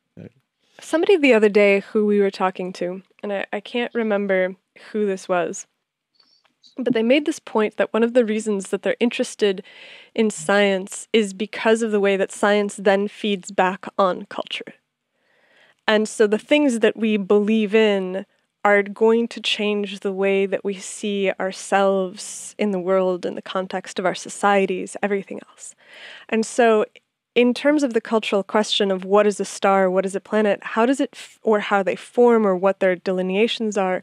somebody the other day who we were talking to, and I can't remember who this was, but they made this point that one of the reasons that they're interested in science is because of the way that science then feeds back on culture. And so the things that we believe in are going to change the way that we see ourselves in the world, in the context of our societies, everything else. And so in terms of the cultural question of what is a star, what is a planet, how does it, or how they form, or what their delineations are,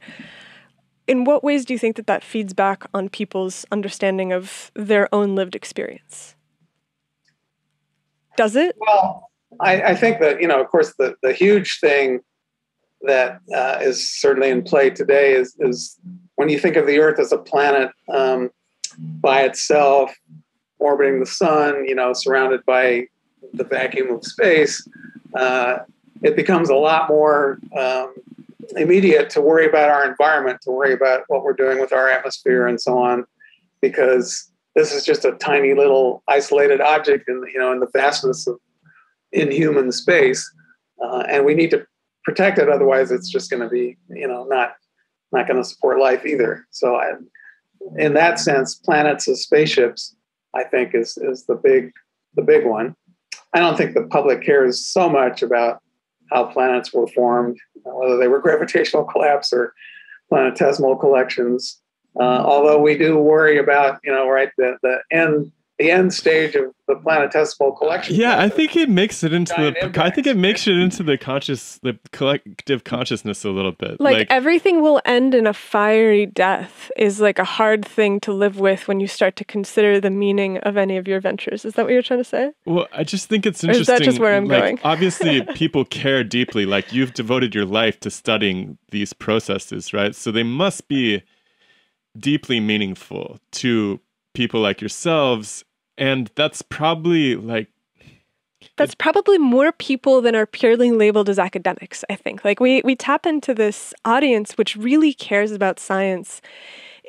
in what ways do you think that feeds back on people's understanding of their own lived experience? Does it? Well, I think that, of course, the huge thing that is certainly in play today is when you think of the Earth as a planet by itself, orbiting the sun, surrounded by the vacuum of space, it becomes a lot more immediate to worry about our environment, to worry about what we're doing with our atmosphere and so on, because this is just a tiny little isolated object in the vastness in human space, and we need to protect it. Otherwise, it's just going to be, not going to support life either. So, in that sense, planets as spaceships, I think, is the big one. I don't think the public cares so much about how planets were formed, whether they were gravitational collapse or planetesimal collections. Although we do worry about, the end stage of the planetesimal collection. Yeah, I think it makes it into the collective consciousness a little bit. Like everything will end in a fiery death is like a hard thing to live with when you start to consider the meaning of any of your ventures. Is that what you're trying to say? Well, I just think it's interesting. Or is that just where I'm going? Obviously, people care deeply. Like, you've devoted your life to studying these processes, right? So they must be deeply meaningful to people like yourselves. And that's probably more people than are purely labeled as academics, I think. Like we tap into this audience which really cares about science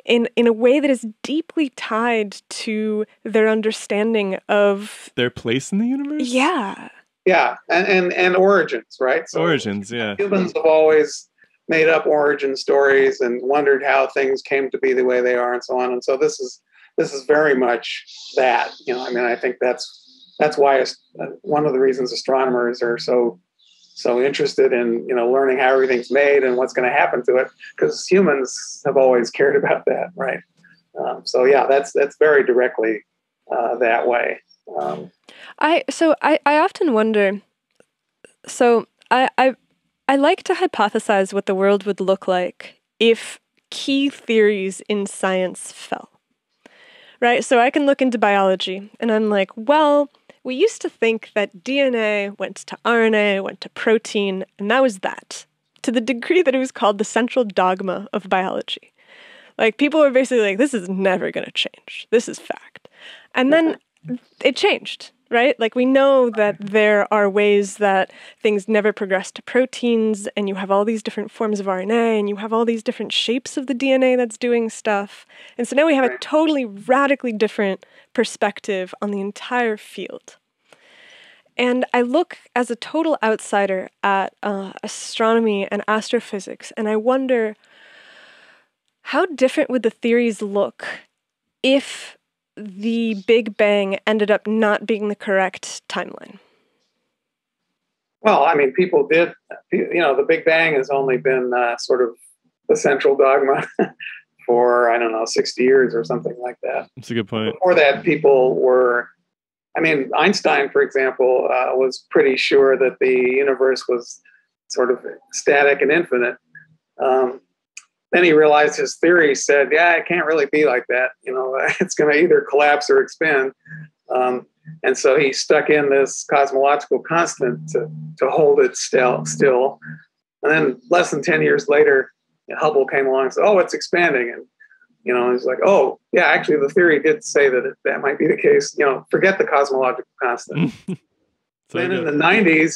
in a way that is deeply tied to their understanding of their place in the universe. Yeah. Yeah, and origins, right? So origins, yeah. Humans have always made up origin stories and wondered how things came to be the way they are and so on. And so this is very much that, I think that's why one of the reasons astronomers are so interested in, learning how everything's made and what's going to happen to it, because humans have always cared about that, right? So yeah, that's very directly that way. I often wonder. So I like to hypothesize what the world would look like if key theories in science fell. Right? So I can look into biology and I'm like, well, we used to think that DNA went to RNA, went to protein, and that was that. To the degree that it was called the central dogma of biology. Like, people were basically like, this is never going to change. This is fact. And then it changed, right? Like, we know that there are ways that things never progress to proteins, and you have all these different forms of RNA, and you have all these different shapes of the DNA that's doing stuff. And so now we have a totally radically different perspective on the entire field. And I look as a total outsider at astronomy and astrophysics, and I wonder, how different would the theories look if the Big Bang ended up not being the correct timeline? Well, people did, the Big Bang has only been sort of the central dogma for, 60 years or something like that. That's a good point. Before that, people were, Einstein, for example, was pretty sure that the universe was sort of static and infinite. Then he realized his theory said, yeah, it can't really be like that. It's going to either collapse or expand. And so he stuck in this cosmological constant to hold it still. And then less than 10 years later, Hubble came along and said, oh, it's expanding. And, he's like, oh, yeah, actually, the theory did say that that might be the case. Forget the cosmological constant. Then in the 90s,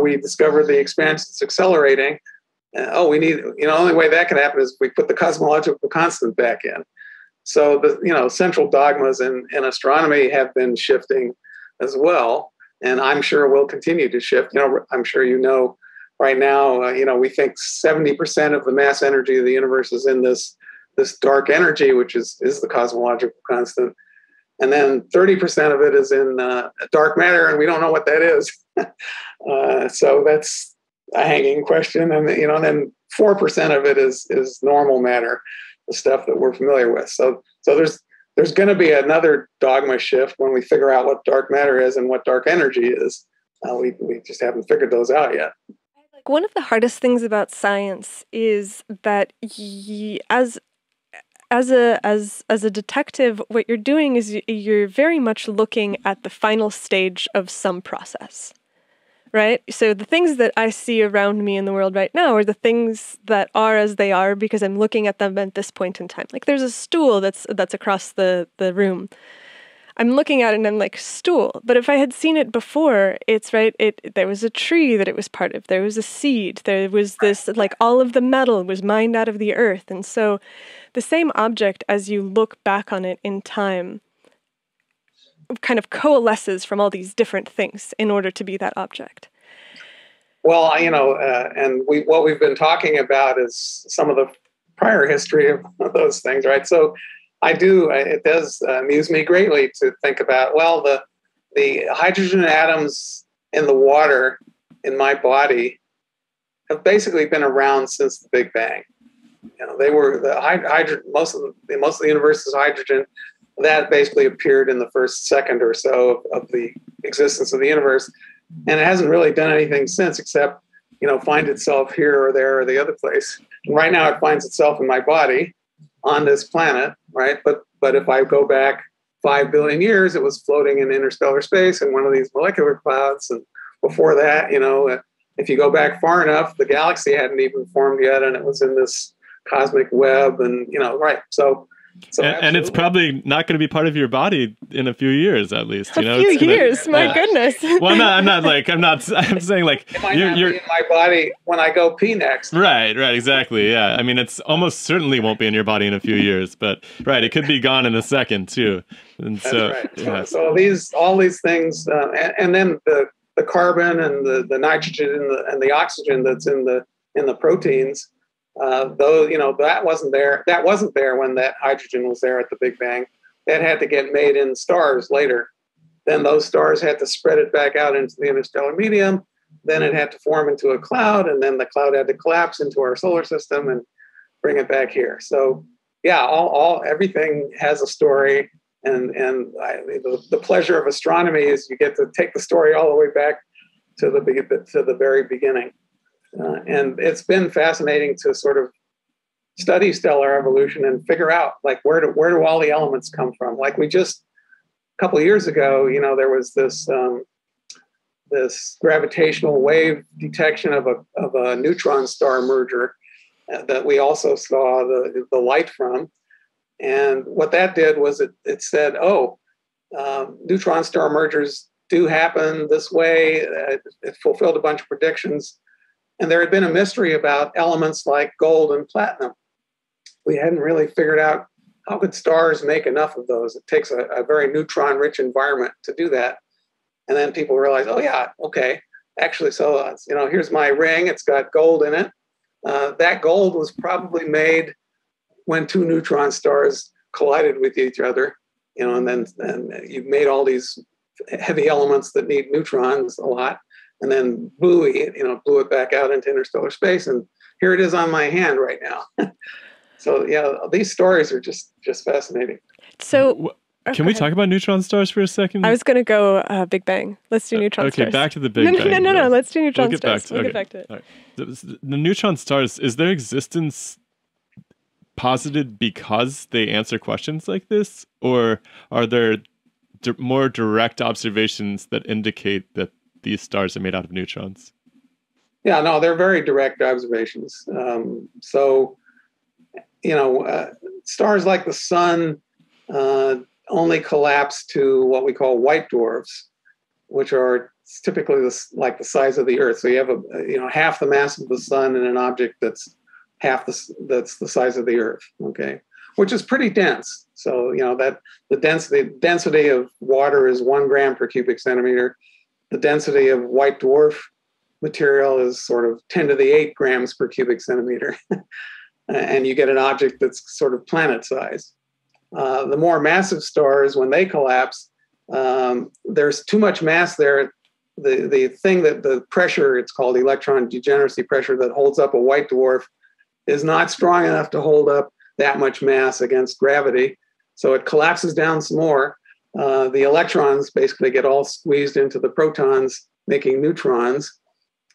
we discovered the expansion's accelerating. We need, the only way that can happen is if we put the cosmological constant back in. So the, central dogmas in astronomy have been shifting as well. And I'm sure will continue to shift. I'm sure right now, we think 70% of the mass energy of the universe is in this dark energy, which is the cosmological constant. And then 30% of it is in dark matter, and we don't know what that is. So that's a hanging question. And then 4% of it is normal matter, the stuff that we're familiar with. So there's going to be another dogma shift when we figure out what dark matter is and what dark energy is. We just haven't figured those out yet. One of the hardest things about science is that as a detective, what you're doing is you're very much looking at the final stage of some process. Right? So the things that I see around me in the world right now are the things that are as they are because I'm looking at them at this point in time. Like, there's a stool that's across the room. I'm looking at it and I'm like, stool. But if I had seen it before, it's right. There was a tree that it was part of. There was a seed. There was this, like, all of the metal was mined out of the earth. And so the same object, as you look back on it in time, kind of coalesces from all these different things in order to be that object? Well, and what we've been talking about is some of the prior history of those things, right? So it does amuse me greatly to think about, well, the hydrogen atoms in the water in my body have basically been around since the Big Bang. They were most of the universe is hydrogen. That basically appeared in the first second or so of the existence of the universe. And it hasn't really done anything since except, find itself here or there or the other place. And right now it finds itself in my body on this planet, right? But if I go back 5 billion years, it was floating in interstellar space in one of these molecular clouds. And before that, if you go back far enough, the galaxy hadn't even formed yet, and it was in this cosmic web, and right. So and it's probably not going to be part of your body in a few years, at least. A few years, my goodness. Well, I'm saying like it might not be in my body when I go pee next. Right, exactly. Yeah, I mean, it's almost certainly won't be in your body in a few years, but right, it could be gone in a second too. And That's so, right. Yeah. So all these things, and then the carbon and the nitrogen and the oxygen that's in the proteins. Though that wasn't there. That wasn't there when that hydrogen was there at the Big Bang. That had to get made in stars later. Then those stars had to spread it back out into the interstellar medium. Then it had to form into a cloud, and then the cloud had to collapse into our solar system and bring it back here. So yeah, everything has a story, and the pleasure of astronomy is you get to take the story all the way back to the very beginning. And it's been fascinating to sort of study stellar evolution and figure out like where do all the elements come from? Like a couple of years ago, there was this gravitational wave detection of a neutron star merger that we also saw the light from. And what that did was it said, neutron star mergers do happen this way. It fulfilled a bunch of predictions. And there had been a mystery about elements like gold and platinum. We hadn't really figured out how could stars make enough of those. It takes a very neutron-rich environment to do that. And then people realized, oh yeah, okay. Actually, so here's my ring. It's got gold in it. That gold was probably made when two neutron stars collided with each other. And then you've made all these heavy elements that need neutrons a lot. And then blew it back out into interstellar space. And here it is on my hand right now. So yeah, these stories are just fascinating. So can we talk about neutron stars for a second? I was going to go Big Bang. Let's do neutron stars. Okay, back to the Big Bang. No. Let's do neutron stars. We'll get back to it. Right. The neutron stars, is their existence posited because they answer questions like this? Or are there more direct observations that indicate that these stars are made out of neutrons? Yeah, no, they're very direct observations. Stars like the sun only collapse to what we call white dwarfs, which are typically like the size of the Earth. So you have half the mass of the sun in an object that's that's the size of the Earth. Okay, which is pretty dense. So that the density of water is 1 gram per cubic centimeter. The density of white dwarf material is sort of 10 to the 8 grams per cubic centimeter. And you get an object that's sort of planet size. The more massive stars, when they collapse, there's too much mass there. The thing that the pressure, it's called electron degeneracy pressure, that holds up a white dwarf is not strong enough to hold up that much mass against gravity. So it collapses down some more. The electrons basically get all squeezed into the protons, making neutrons.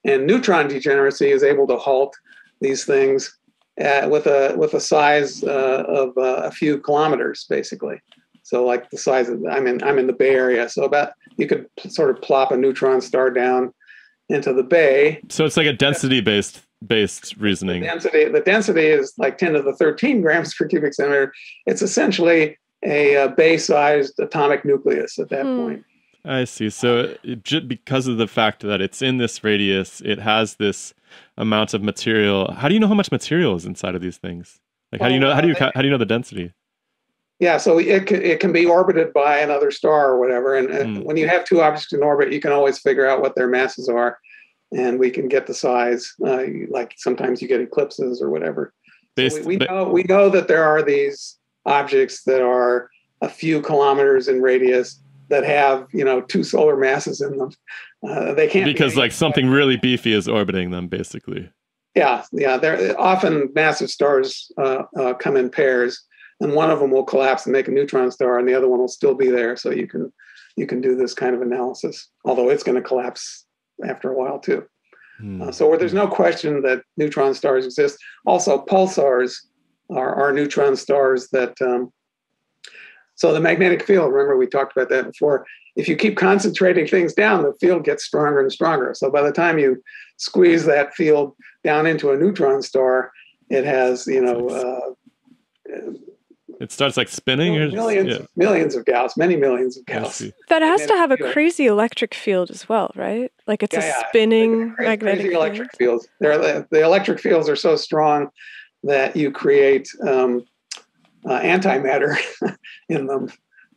And neutron degeneracy is able to halt these things with a size of a few kilometers, basically. So like the size of, I'm in the Bay Area. So you could sort of plop a neutron star down into the Bay. So it's like a density-based reasoning. The density is like 10 to the 13 grams per cubic centimeter. It's essentially a Bay-sized atomic nucleus at that point. I see. So because of the fact that it's in this radius, it has this amount of material. How do you know how much material is inside of these things? Like, how do you know the density? Yeah, so it can be orbited by another star or whatever. And when you have two objects in orbit, you can always figure out what their masses are, and we can get the size. Like sometimes you get eclipses or whatever. So we know that there are these objects that are a few kilometers in radius that have, two solar masses in them. They can't because like something really beefy is orbiting them, basically. Yeah. They're often massive stars come in pairs, and one of them will collapse and make a neutron star, and the other one will still be there. So you can do this kind of analysis, although it's going to collapse after a while too. So where there's no question that neutron stars exist. Also, pulsars are neutron stars that. So the magnetic field, remember we talked about that before. If you keep concentrating things down, the field gets stronger and stronger. So by the time you squeeze that field down into a neutron star, it has, it starts like spinning, millions of Gauss, many millions of Gauss. That has to have a crazy electric field as well, right? Like it's a spinning magnetic crazy electric fields. The electric fields are so strong that you create antimatter in them.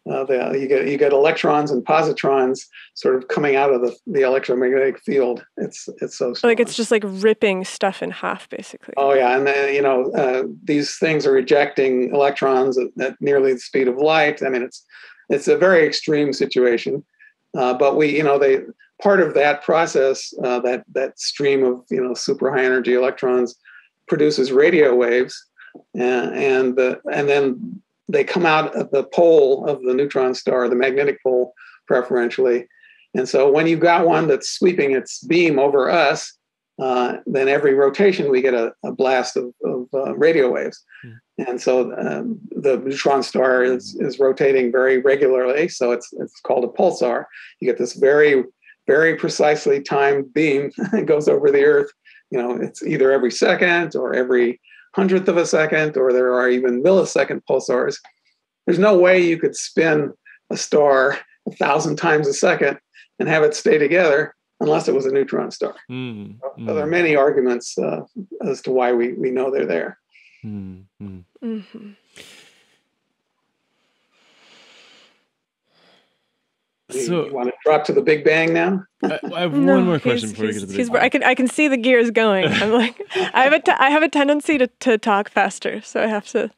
You get electrons and positrons sort of coming out of the electromagnetic field. It's so strong. Like it's just like ripping stuff in half, basically. Oh yeah, and these things are ejecting electrons at nearly the speed of light. I mean, it's a very extreme situation. But part of that process, that stream of super high energy electrons produces radio waves, and then they come out at the pole of the neutron star, the magnetic pole preferentially. And so when you've got one that's sweeping its beam over us, then every rotation we get a blast of radio waves. And so the neutron star is rotating very regularly. So it's called a pulsar. You get this very, very precisely timed beam that goes over the Earth. It's either every second or every hundredth of a second, or there are even millisecond pulsars. There's no way you could spin a star 1,000 times a second and have it stay together unless it was a neutron star. So there are many arguments as to why we know they're there. So you want to drop to the Big Bang now? I have one more question before we get to the Big Bang. I can see the gears going. I'm like, I have a tendency to talk faster, so I have to.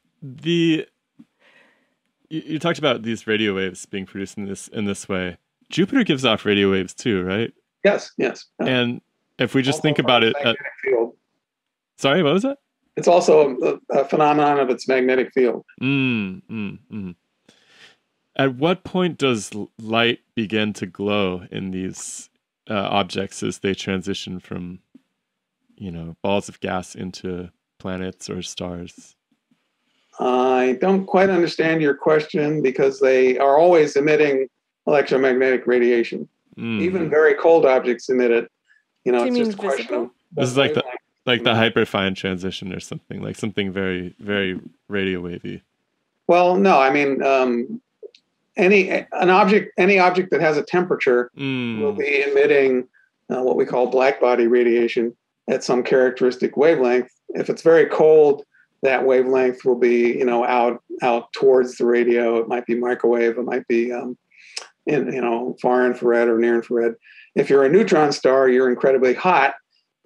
You talked about these radio waves being produced in this way. Jupiter gives off radio waves too, right? Yes. And if we just think about it, sorry, what was that? It's also a phenomenon of its magnetic field. At what point does light begin to glow in these objects as they transition from, balls of gas into planets or stars? I don't quite understand your question because they are always emitting electromagnetic radiation. Even very cold objects emit it. It's just a question of this is like the hyperfine transition or something, like something very, very radio wavy. Well, no, I mean, any object that has a temperature will be emitting what we call black body radiation at some characteristic wavelength. If it's very cold, that wavelength will be out towards the radio. It might be microwave. It might be far infrared or near infrared. If you're a neutron star, you're incredibly hot,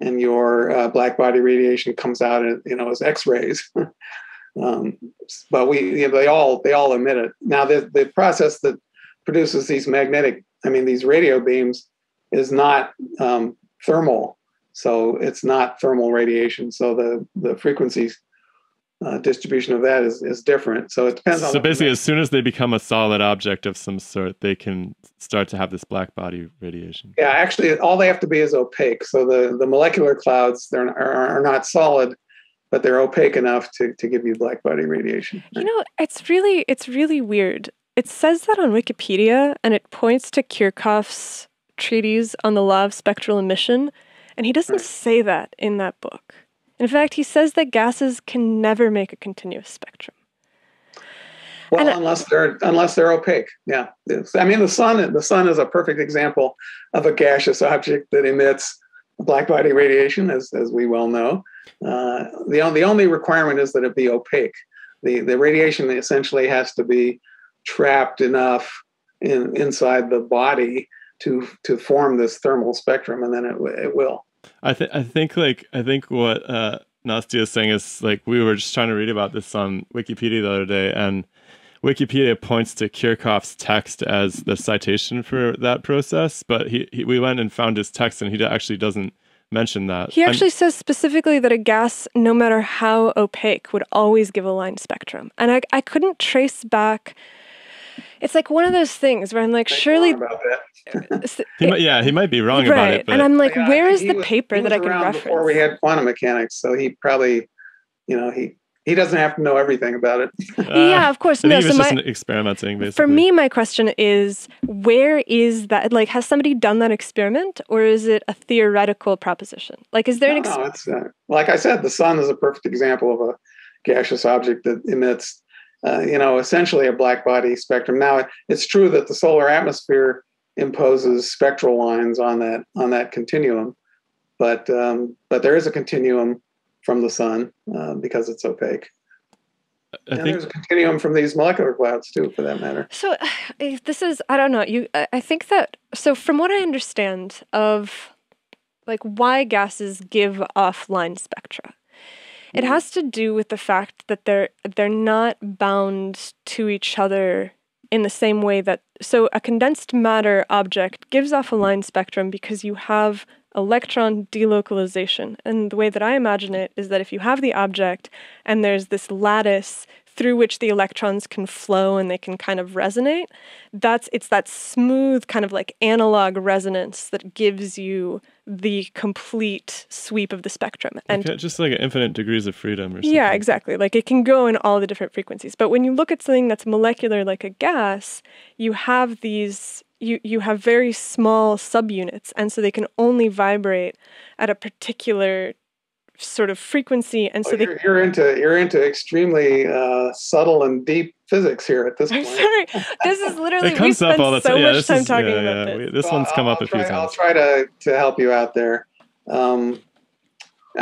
and your black body radiation comes out as X-rays. But they all emit it. Now the process that produces these radio beams is not thermal, so it's not thermal radiation. So the frequencies distribution of that is different. So it depends on. So basically, as soon as they become a solid object of some sort, they can start to have this black body radiation. Yeah, actually, all they have to be is opaque. So the molecular clouds are not solid, but they're opaque enough to give you black body radiation. Right? It's really weird. It says that on Wikipedia, and it points to Kirchhoff's treatise on the law of spectral emission, and he doesn't say that in that book. In fact, he says that gases can never make a continuous spectrum. Well, unless they're opaque. Yeah, I mean the sun is a perfect example of a gaseous object that emits black body radiation, as we well know. The only requirement is that it be opaque. The radiation essentially has to be trapped enough inside the body to form this thermal spectrum, and then it will. I think what Nastya is saying is, like, we were just trying to read about this on Wikipedia the other day, and Wikipedia points to Kirchhoff's text as the citation for that process, but we went and found his text, and he actually doesn't mention that. He actually says specifically that a gas, no matter how opaque, would always give a line spectrum. And I couldn't trace back. It's like one of those things where I'm like, surely. About that. he might be wrong about it. But, and I'm like, where is the was, paper that I can reference? Before we had quantum mechanics, so he probably, he doesn't have to know everything about it. Yeah, of course. I think he was just experimenting, basically. For me, my question is, where is that? Like, has somebody done that experiment, or is it a theoretical proposition? Like, is there No, it's like I said, the sun is a perfect example of a gaseous object that emits, essentially a black body spectrum. Now, it's true that the solar atmosphere imposes spectral lines on that continuum, but there is a continuum from the sun because it's opaque. And there's a continuum from these molecular clouds too, for that matter. So this is, I don't know, I think that, so from what I understand of like why gases give off line spectra, it has to do with the fact that they're not bound to each other in the same way that, so a condensed matter object gives off a line spectrum because you have electron delocalization. And the way that I imagine it is that if you have the object and there's this lattice through which the electrons can flow and they can kind of resonate, it's that smooth kind of like analog resonance that gives you the complete sweep of the spectrum. And just like infinite degrees of freedom or something. Yeah, exactly. Like it can go in all the different frequencies. But when you look at something that's molecular like a gas, you have these you have very small subunits, and so they can only vibrate at a particular sort of frequency, and so you're into extremely subtle and deep physics here at this point. I'm sorry, this is literally it comes up all the time. So much time talking about this. This one's come up a few times. I'll try to help you out there. I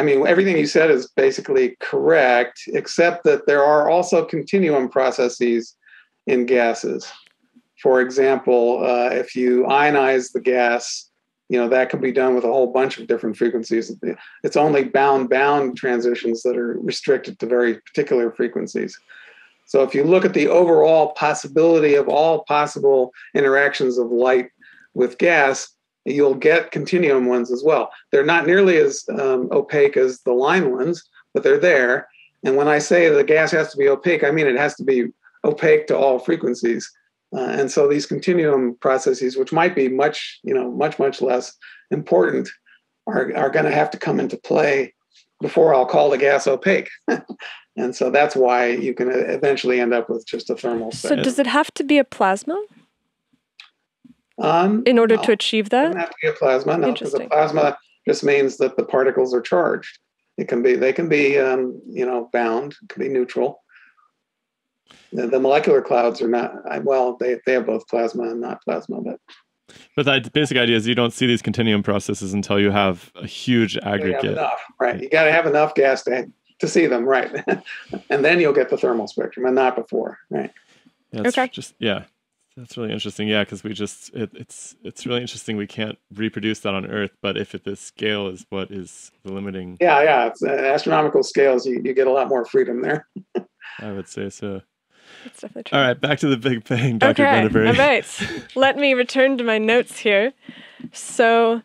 mean, everything you said is basically correct, except that there are also continuum processes in gases. For example, if you ionize the gas, that can be done with a whole bunch of different frequencies. It's only bound transitions that are restricted to very particular frequencies. So if you look at the overall possibility of all possible interactions of light with gas, you'll get continuum ones as well. They're not nearly as opaque as the line ones, but they're there. And when I say the gas has to be opaque, I mean it has to be opaque to all frequencies. And so these continuum processes, which might be much less important, are going to have to come into play before I'll call the gas opaque. And so that's why you can eventually end up with just a thermal spectrum. So does it have to be a plasma in order to achieve that? It doesn't have to be a plasma, no, because a plasma just means that the particles are charged. They can be bound, it can be neutral. The molecular clouds are not, they have both plasma and not plasma. But the basic idea is you don't see these continuum processes until you have a huge aggregate. You enough, right? You got to have enough gas to see them, right? And then you'll get the thermal spectrum, and not before, right? Yeah, that's really interesting. Yeah, because it's really interesting. We can't reproduce that on Earth, but if at this scale is what is the limiting. Yeah, it's astronomical scales. You get a lot more freedom there. I would say so. That's definitely true. All right, back to the Big Bang, Dr. Benderbury. All right. Let me return to my notes here. So,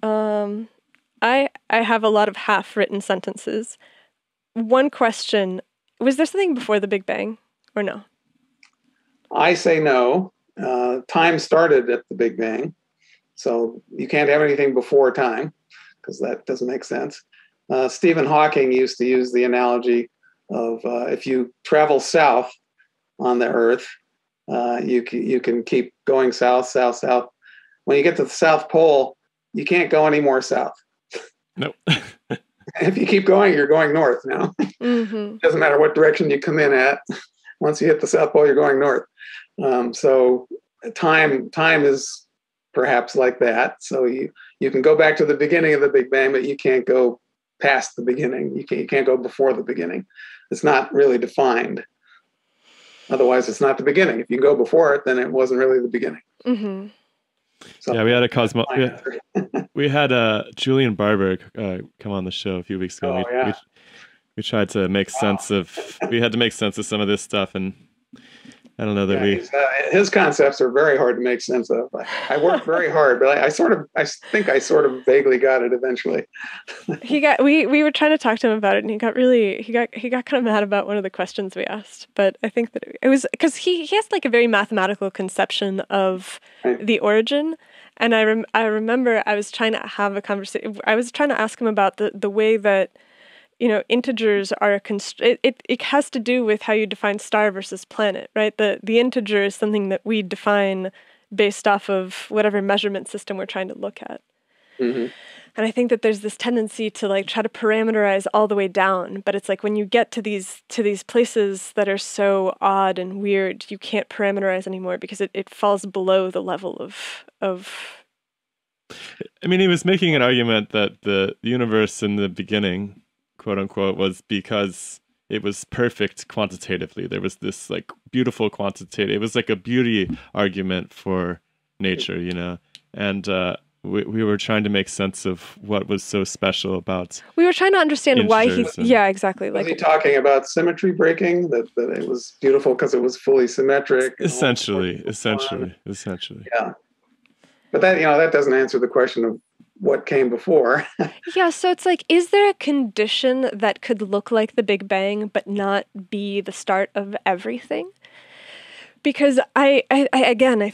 I have a lot of half-written sentences. One question, was there something before the Big Bang or no? I say no. Time started at the Big Bang. So you can't have anything before time because that doesn't make sense. Stephen Hawking used to use the analogy of if you travel south on the Earth, you can keep going south. When you get to the South Pole, you can't go any more south. Nope. If you keep going, you're going north now. Mm-hmm. Doesn't matter what direction you come in at. Once you hit the South Pole, you're going north. So time is perhaps like that. So you can go back to the beginning of the Big Bang, but you can't go past the beginning. You can't go before the beginning. It's not really defined. Otherwise, it's not the beginning. If you go before it, then it wasn't really the beginning. Mm-hmm. So, yeah, we had we had Julian Barber come on the show a few weeks ago. We tried to make sense of. We had to make sense of some of this stuff, and I don't know that his concepts are very hard to make sense of. I worked very hard, but I think I sort of vaguely got it eventually. We were trying to talk to him about it, and he got kind of mad about one of the questions we asked. But I think that it was because he has like a very mathematical conception of the origin. And I remember I was trying to have a conversation. I was trying to ask him about the way that, integers are it has to do with how you define star versus planet, right? The integer is something that we define based off of whatever measurement system we're trying to look at. Mm-hmm. And I think that there's this tendency to like try to parameterize all the way down, but it's like when you get to these places that are so odd and weird, you can't parameterize anymore because it falls below the level of. I mean, he was making an argument that the universe in the beginning, quote unquote, was because it was perfect quantitatively. There was this like beautiful quantitative. It was like a beauty argument for nature, and we were trying to make sense of what was so special about. We were trying to understand why yeah, exactly. Was he talking about symmetry breaking? That it was beautiful because it was fully symmetric. Essentially. Yeah, but that doesn't answer the question of what came before. Yeah, so it's like, is there a condition that could look like the Big Bang but not be the start of everything? Because I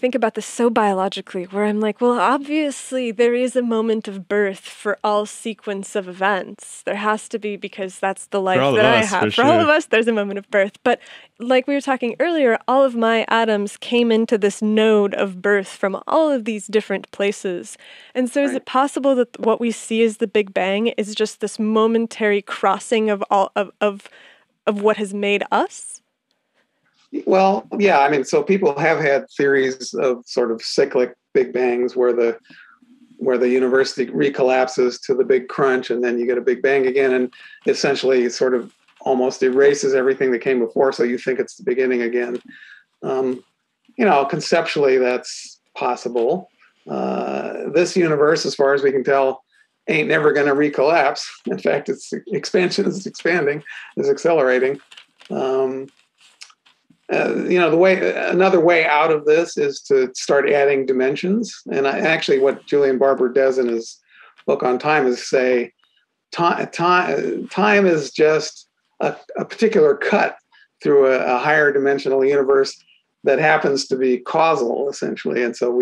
think about this so biologically, where I'm like, well, obviously there is a moment of birth for all sequence of events. There has to be, because that's the life that I have. For all of us, there's a moment of birth. But like we were talking earlier, all of my atoms came into this node of birth from all of these different places. And so is it possible that what we see as the Big Bang is just this momentary crossing of all of what has made us? Well, yeah, I mean, so people have had theories of sort of cyclic Big Bangs where the universe recollapses to the big crunch, and then you get a Big Bang again, and essentially sort of almost erases everything that came before, so you think it's the beginning again. Conceptually, that's possible. This universe, as far as we can tell, ain't never going to recollapse. In fact, its expansion is expanding, is accelerating. Another way out of this is to start adding dimensions. And actually what Julian Barber does in his book on time is say, time is just a particular cut through a higher dimensional universe that happens to be causal, essentially. And so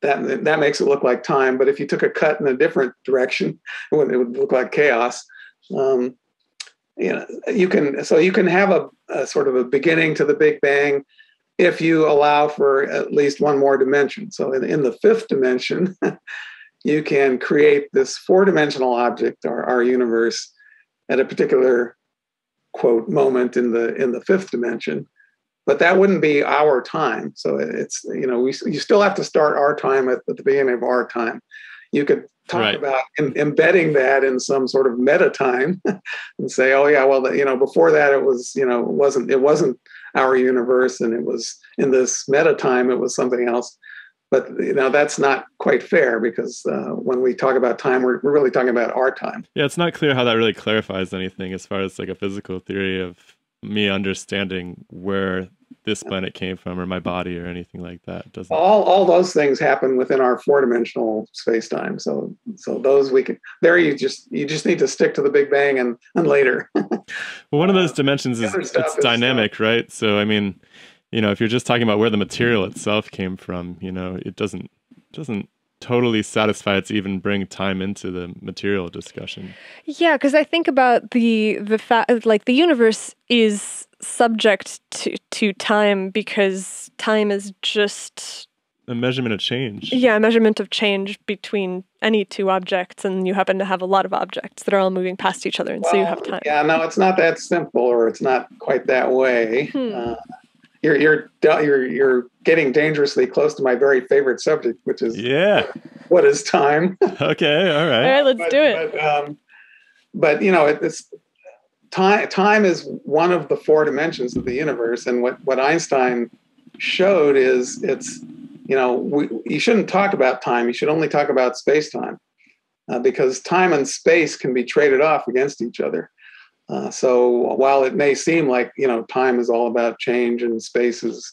that makes it look like time. But if you took a cut in a different direction, it would look like chaos. You can have a sort of a beginning to the Big Bang if you allow for at least one more dimension. So in the fifth dimension, you can create this four-dimensional object, our universe, at a particular quote moment in the fifth dimension. But that wouldn't be our time. So it's you still have to start our time at the beginning of our time. You could talk about embedding that in some sort of meta time and say, oh yeah, well, before that it was, it wasn't our universe, and it was in this meta time, it was something else. But that's not quite fair, because when we talk about time, we're really talking about our time. Yeah, it's not clear how that really clarifies anything as far as like a physical theory of me understanding where this planet came from, or my body, or anything like that. Doesn't all those things happen within our four-dimensional space-time. So those we can there. You just need to stick to the Big Bang and later. Well, one of those dimensions is it's dynamic, right? So I mean, if you're just talking about where the material itself came from, it doesn't totally satisfy it to even bring time into the material discussion. Yeah, because I think about the fact, like, the universe is subject to time because time is just a measurement of change. Yeah, a measurement of change between any two objects, and you happen to have a lot of objects that are all moving past each other, and so you have time. Yeah, no, it's not that simple, or it's not quite that way. You're getting dangerously close to my very favorite subject, which is what is time? Okay, all right. All right, let's do it. but it's time is one of the four dimensions of the universe, and what Einstein showed is you shouldn't talk about time. You should only talk about space-time, because time and space can be traded off against each other. So while it may seem like time is all about change and space is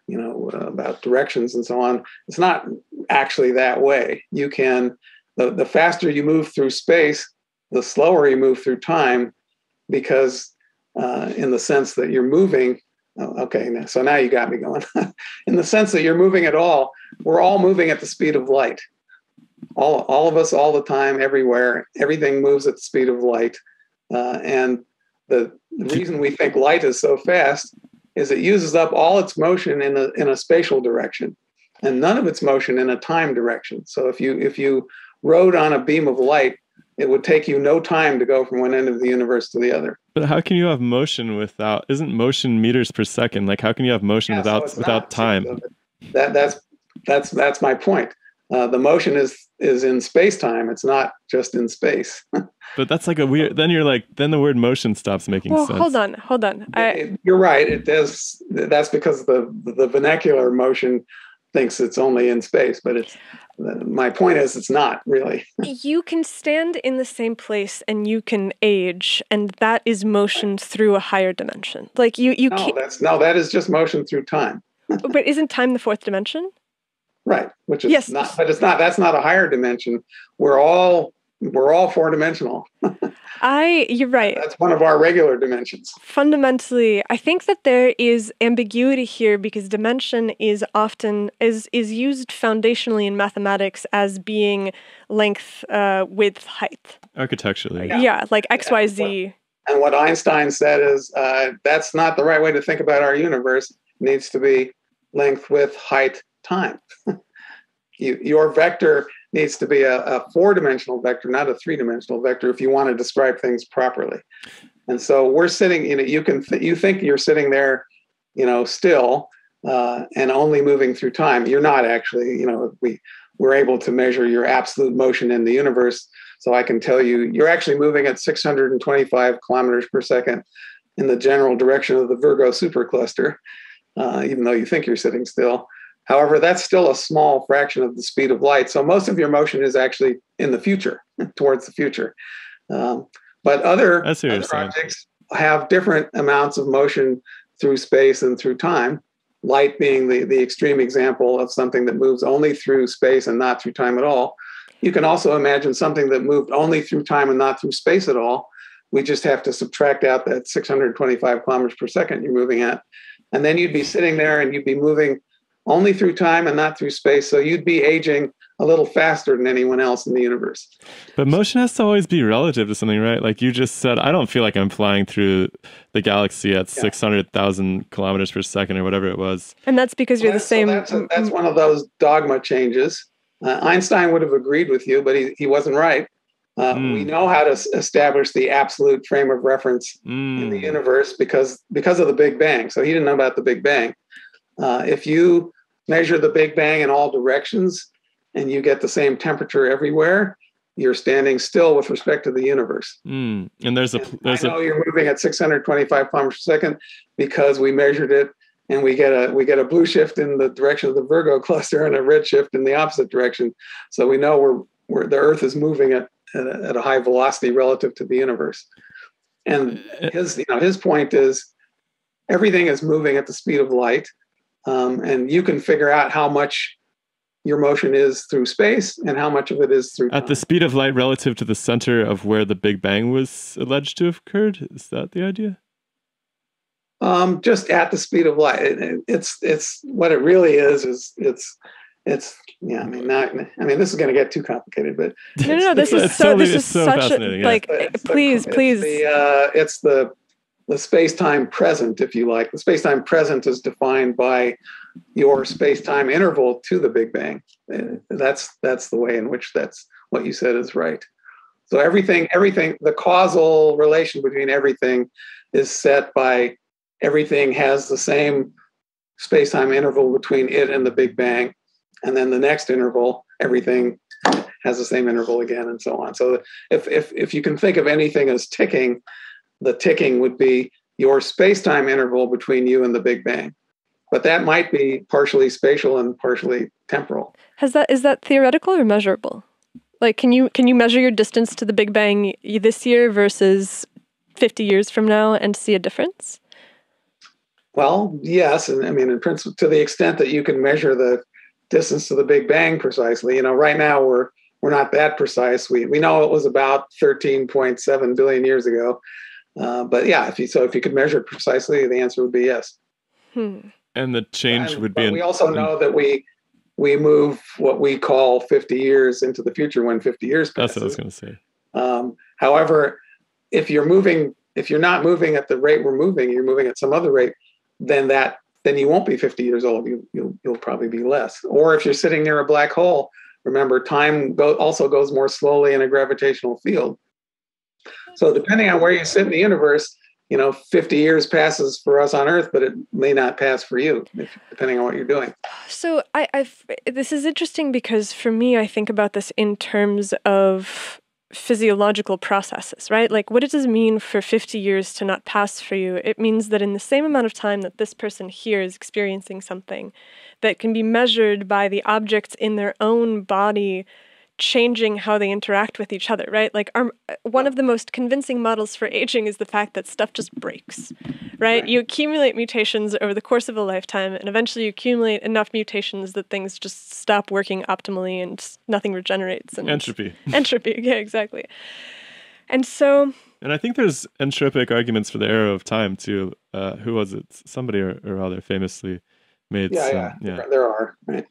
about directions and so on, it's not actually that way. You can the faster you move through space, the slower you move through time, because in the sense that you're moving. Okay, so now you got me going. In the sense that you're moving at all, we're all moving at the speed of light. All of us, all the time, everywhere. Everything moves at the speed of light. And the reason we think light is so fast is it uses up all its motion in a spatial direction, and none of its motion in a time direction. So if you rode on a beam of light, it would take you no time to go from one end of the universe to the other. But how can you have motion without? Isn't motion meters per second? Like, how can you have motion without time? That's my point. The motion is in space time. It's not just in space. But that's like a weird. Then the word motion stops making sense. Hold on. You're right. It does. That's because the vernacular motion thinks it's only in space, but it's. My point is, it's not really. You can stand in the same place and you can age, and that is motion through a higher dimension. Like you that is just motion through time. But isn't time the fourth dimension? Right, which is not. But it's not. That's not a higher dimension. We're all four-dimensional. You're right. That's one of our regular dimensions. Fundamentally, I think that there is ambiguity here because dimension is often is used foundationally in mathematics as being length, width, height. Architecturally. Yeah, like X, Y, Z. And what Einstein said is that's not the right way to think about our universe. It needs to be length, width, height, time. Your vector needs to be a four-dimensional vector, not a three-dimensional vector, if you want to describe things properly. And so we're sitting, you think you're sitting there, still, and only moving through time. You're not actually. We're able to measure your absolute motion in the universe. So I can tell you, you're actually moving at 625 kilometers per second in the general direction of the Virgo supercluster, even though you think you're sitting still. However, that's still a small fraction of the speed of light. So most of your motion is actually in the future, towards the future. But other objects have different amounts of motion through space and through time. Light being the extreme example of something that moves only through space and not through time at all. You can also imagine something that moved only through time and not through space at all. We just have to subtract out that 625 kilometers per second you're moving at. And then you'd be sitting there and you'd be moving only through time and not through space. So you'd be aging a little faster than anyone else in the universe. But motion has to always be relative to something, right? Like you just said, I don't feel like I'm flying through the galaxy at 600,000 kilometers per second or whatever it was. And that's because you're the same. So that's one of those dogma changes. Einstein would have agreed with you, but he wasn't right. We know how to establish the absolute frame of reference in the universe because of the Big Bang. So he didn't know about the Big Bang. If you measure the Big Bang in all directions and you get the same temperature everywhere, you're standing still with respect to the universe. And I know you're moving at 625 kilometers per second because we measured it, and we get a blue shift in the direction of the Virgo cluster and a red shift in the opposite direction. So we know we're the Earth is moving at a high velocity relative to the universe. And his point is everything is moving at the speed of light. And you can figure out how much your motion is through space and how much of it is through time. At the speed of light relative to the center of where the Big Bang was alleged to have occurred? Is that the idea? Just at the speed of light. It's what it really is it's yeah. I mean, this is going to get too complicated, but no. This is so fascinating. Please. It's the space-time present, if you like. The space-time present is defined by your space-time interval to the Big Bang. That's the way in which that's what you said is right. So everything, the causal relation between everything is set by everything has the same space-time interval between it and the Big Bang. And then the next interval, everything has the same interval again, and so on. So if you can think of anything as ticking, the ticking would be your space-time interval between you and the Big Bang. But that might be partially spatial and partially temporal. Is that theoretical or measurable? Like, can you measure your distance to the Big Bang this year versus 50 years from now and see a difference? Well, yes, and I mean, in principle, to the extent that you can measure the distance to the Big Bang precisely. Right now we're not that precise. We know it was about 13.7 billion years ago. But yeah, if you could measure it precisely, the answer would be yes. And the change would be. We also know that we move what we call 50 years into the future when 50 years passes. That's what I was going to say. However, if you're not moving at the rate we're moving, you're moving at some other rate, then you won't be 50 years old. You'll probably be less. Or if you're sitting near a black hole, remember time also goes more slowly in a gravitational field. So depending on where you sit in the universe, 50 years passes for us on Earth, but it may not pass for you, depending on what you're doing. So this is interesting because for me, I think about this in terms of physiological processes, right? Like, what does it mean for 50 years to not pass for you? It means that in the same amount of time that this person here is experiencing something that can be measured by the objects in their own body changing how they interact with each other, right? Like one of the most convincing models for aging is the fact that stuff just breaks, right? You accumulate mutations over the course of a lifetime, and eventually you accumulate enough mutations that things just stop working optimally and nothing regenerates. And entropy. Entropy, yeah, exactly. And so... And I think there's entropic arguments for the arrow of time, too. Who was it? Somebody or other famously made yeah. There are, right?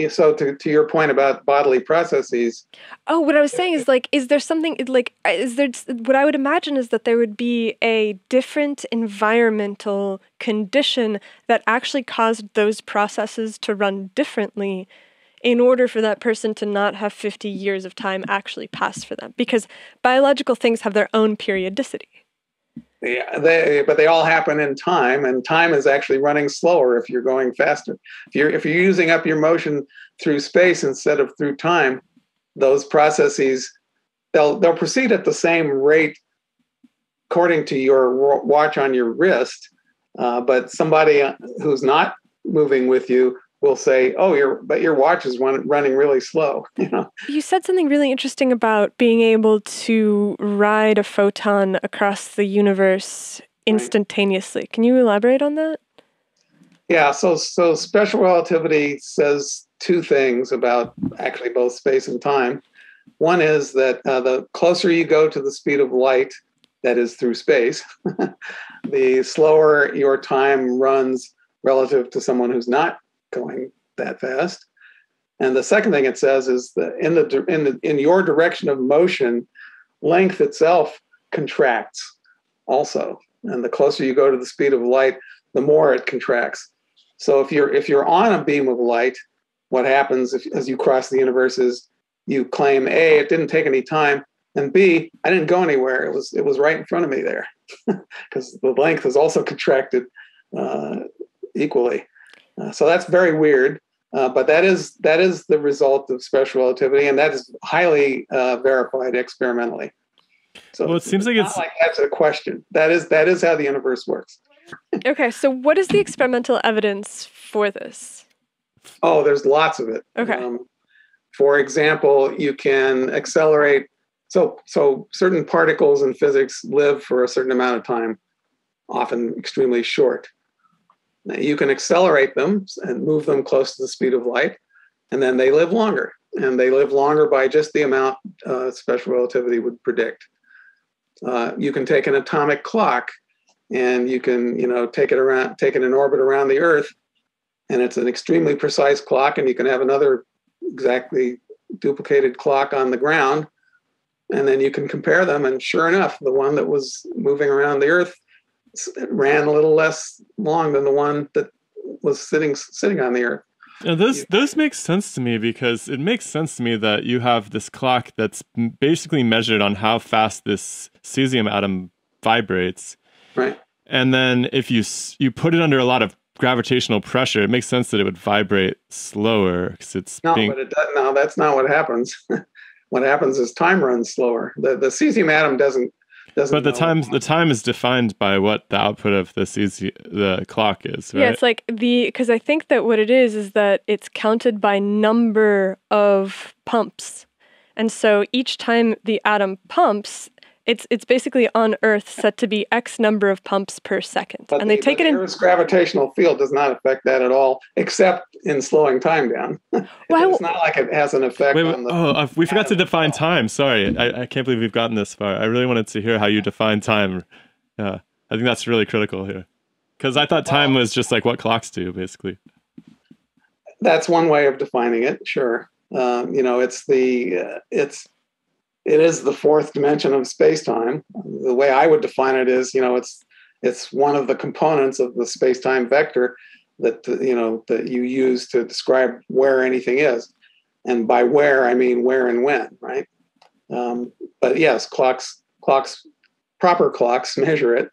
So to your point about bodily processes. Oh, what I was saying is is there something what I would imagine is that there would be a different environmental condition that actually caused those processes to run differently in order for that person to not have 50 years of time actually pass for them, because biological things have their own periodicity. Yeah, but they all happen in time, and time is actually running slower if you're going faster. If you're using up your motion through space instead of through time, those processes they'll proceed at the same rate according to your watch on your wrist. But somebody who's not moving with you will say, "Oh, your watch is running really slow." You said something really interesting about being able to ride a photon across the universe instantaneously. Can you elaborate on that? Yeah. So special relativity says two things about actually both space and time. One is that the closer you go to the speed of light, that is through space, the slower your time runs relative to someone who's not going that fast. And the second thing it says is that in your direction of motion, length itself contracts also. And the closer you go to the speed of light, the more it contracts. So if you're on a beam of light, what happens as you cross the universe is you claim A, it didn't take any time, and B, I didn't go anywhere. It was right in front of me there, because the length is also contracted equally. So that's very weird, but that is the result of special relativity, and that is highly verified experimentally. So well, it seems like it's not like that's a question. That is how the universe works. Okay, so what is the experimental evidence for this? Oh, there's lots of it. Okay. For example, you can accelerate. So certain particles in physics live for a certain amount of time, often extremely short. You can accelerate them and move them close to the speed of light, and then they live longer. And they live longer by just the amount special relativity would predict. You can take an atomic clock, and you can take it in orbit around the Earth, and it's an extremely precise clock. And you can have another exactly duplicated clock on the ground, and then you can compare them. And sure enough, the one that was moving around the Earth ran a little less long than the one that was sitting on the Earth. Now, those make sense to me, because it makes sense to me that you have this clock that's basically measured on how fast this cesium atom vibrates. Right. And then if you put it under a lot of gravitational pressure, it makes sense that it would vibrate slower because it's but it does, no, that's not what happens. What happens is time runs slower. The cesium atom doesn't. But the time is defined by what the output of the clock is, right? Yeah, it's like because I think that what it is that it's counted by number of pumps. And so each time the atom pumps, it's basically on Earth set to be X number of pumps per second. But and they take it in. Earth's gravitational field does not affect that at all, except in slowing time down. It's not like it has an effect on the... we forgot to define time. Sorry. I can't believe we've gotten this far. I really wanted to hear how you define time. I think that's really critical here. Because I thought time was just like what clocks do, basically. That's one way of defining it, sure. It is the fourth dimension of space-time. The way I would define it is, it's one of the components of the space-time vector that you use to describe where anything is. And by where, I mean where and when, right? But yes, proper clocks measure it.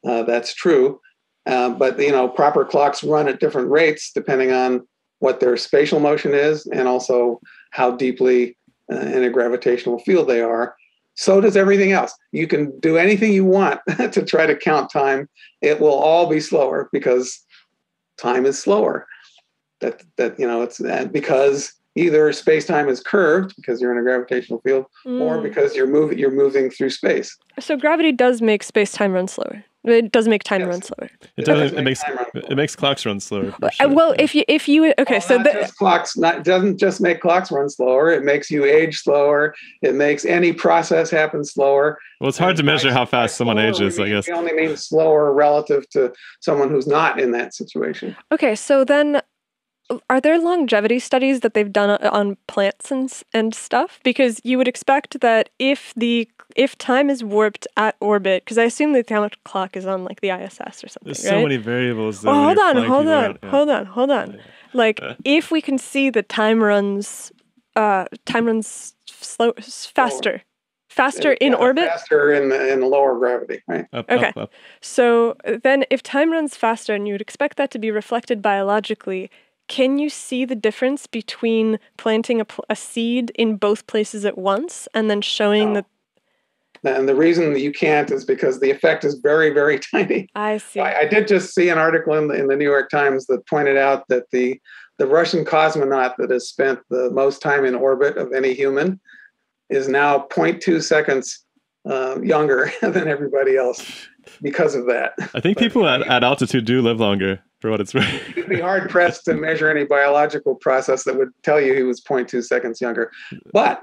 That's true. But proper clocks run at different rates depending on what their spatial motion is and also how deeply in a gravitational field they are. So does everything else. You can do anything you want to try to count time. It will all be slower because time is slower. It's because either space-time is curved because you're in a gravitational field, or because you're moving through space. So gravity does make space-time run slower. It does make time run slower. It makes clocks run slower. Sure. Well, if you okay, so doesn't just make clocks run slower. It makes you age slower. It makes any process happen slower. Well, it's hard to measure how fast someone ages, I guess. It only means slower relative to someone who's not in that situation. Okay, so then, are there longevity studies that they've done on plants and stuff? Because you would expect that if time is warped at orbit, because I assume the atomic clock is on like the ISS or something. There's so many variables. Hold on. Like if we can see that time runs faster in orbit. Faster in lower gravity, right? Up. So then if time runs faster, and you would expect that to be reflected biologically, can you see the difference between planting a seed in both places at once and then showing that? And the reason that you can't is because the effect is very, very tiny. I see. I did just see an article in the New York Times that pointed out that the Russian cosmonaut that has spent the most time in orbit of any human is now 0.2 seconds younger than everybody else because of that. I think people at altitude do live longer, for what it's worth. You'd be hard pressed to measure any biological process that would tell you he was 0.2 seconds younger. But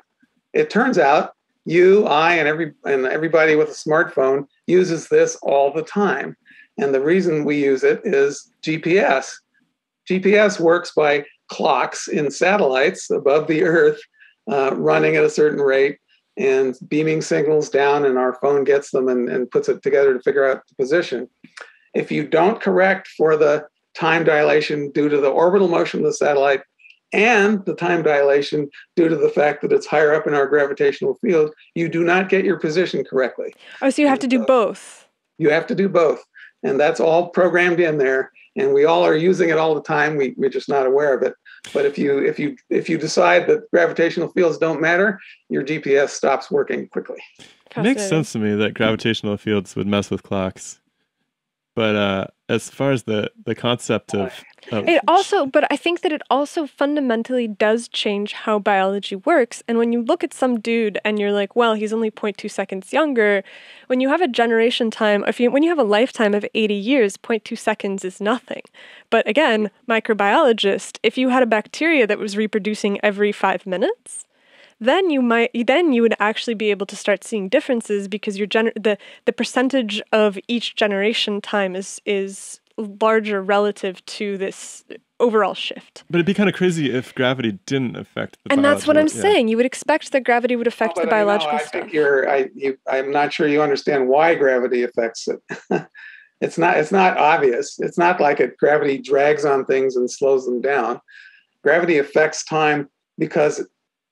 it turns out you, I, and everybody with a smartphone uses this all the time. And the reason we use it is GPS. GPS works by clocks in satellites above the Earth running at a certain rate and beaming signals down, and our phone gets them and puts it together to figure out the position. If you don't correct for the time dilation due to the orbital motion of the satellite and the time dilation due to the fact that it's higher up in our gravitational field, you do not get your position correctly. Oh, so you have to do both. You have to do both. And that's all programmed in there. And we all are using it all the time. We're just not aware of it. But if you decide that gravitational fields don't matter, your GPS stops working quickly. It makes sense to me that gravitational fields would mess with clocks. But as far as the concept of it also, but I think that it also fundamentally does change how biology works. And when you look at some dude and you're like, well, he's only 0.2 seconds younger, when you have a generation time, when you have a lifetime of 80 years, 0.2 seconds is nothing. But again, microbiologist, if you had a bacteria that was reproducing every 5 minutes, then you would actually be able to start seeing differences because the percentage of each generation time is larger relative to this overall shift. But it'd be kind of crazy if gravity didn't affect the And that's what I'm saying. You would expect that gravity would affect the biological stuff. I'm not sure you understand why gravity affects it. It's not obvious. It's not like gravity drags on things and slows them down. Gravity affects time because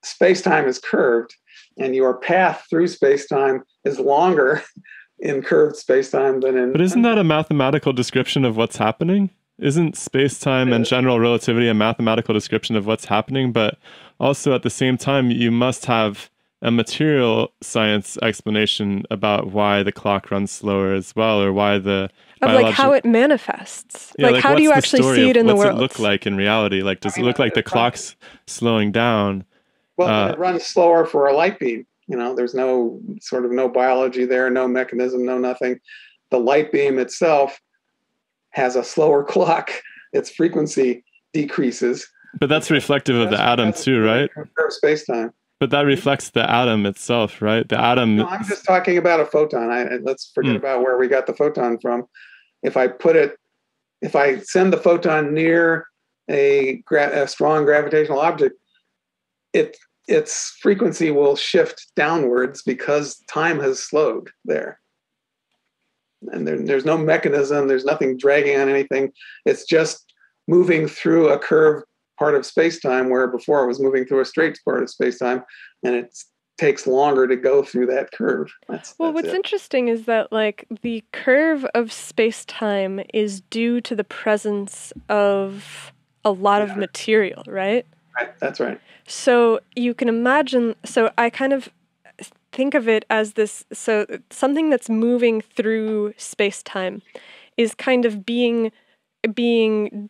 space-time is curved, and your path through space-time is longer in curved space-time than in... But isn't that a mathematical description of what's happening? Isn't space-time and general relativity a mathematical description of what's happening? But also at the same time, you must have a material science explanation about why the clock runs slower as well, or why the like how it manifests. Yeah, like how do you actually see it in the world? What's it look like in reality? Like, does it look like the clock's slowing down? Well, it runs slower for a light beam. There's no biology there, no mechanism, no nothing. The light beam itself has a slower clock. Its frequency decreases. But that's reflective of the atom too, right? Space-time. But that reflects the atom itself, right? The atom. No, I'm just talking about a photon. Let's forget about where we got the photon from. If I send the photon near a strong gravitational object, its frequency will shift downwards because time has slowed there. And there's no mechanism, there's nothing dragging on anything. It's just moving through a curved part of space-time where before it was moving through a straight part of space-time, and it takes longer to go through that curve. What's interesting is that like the curve of space-time is due to the presence of a lot of material, right? Right, that's right. So you can imagine, so I kind of think of it as this, so something that's moving through space-time is kind of being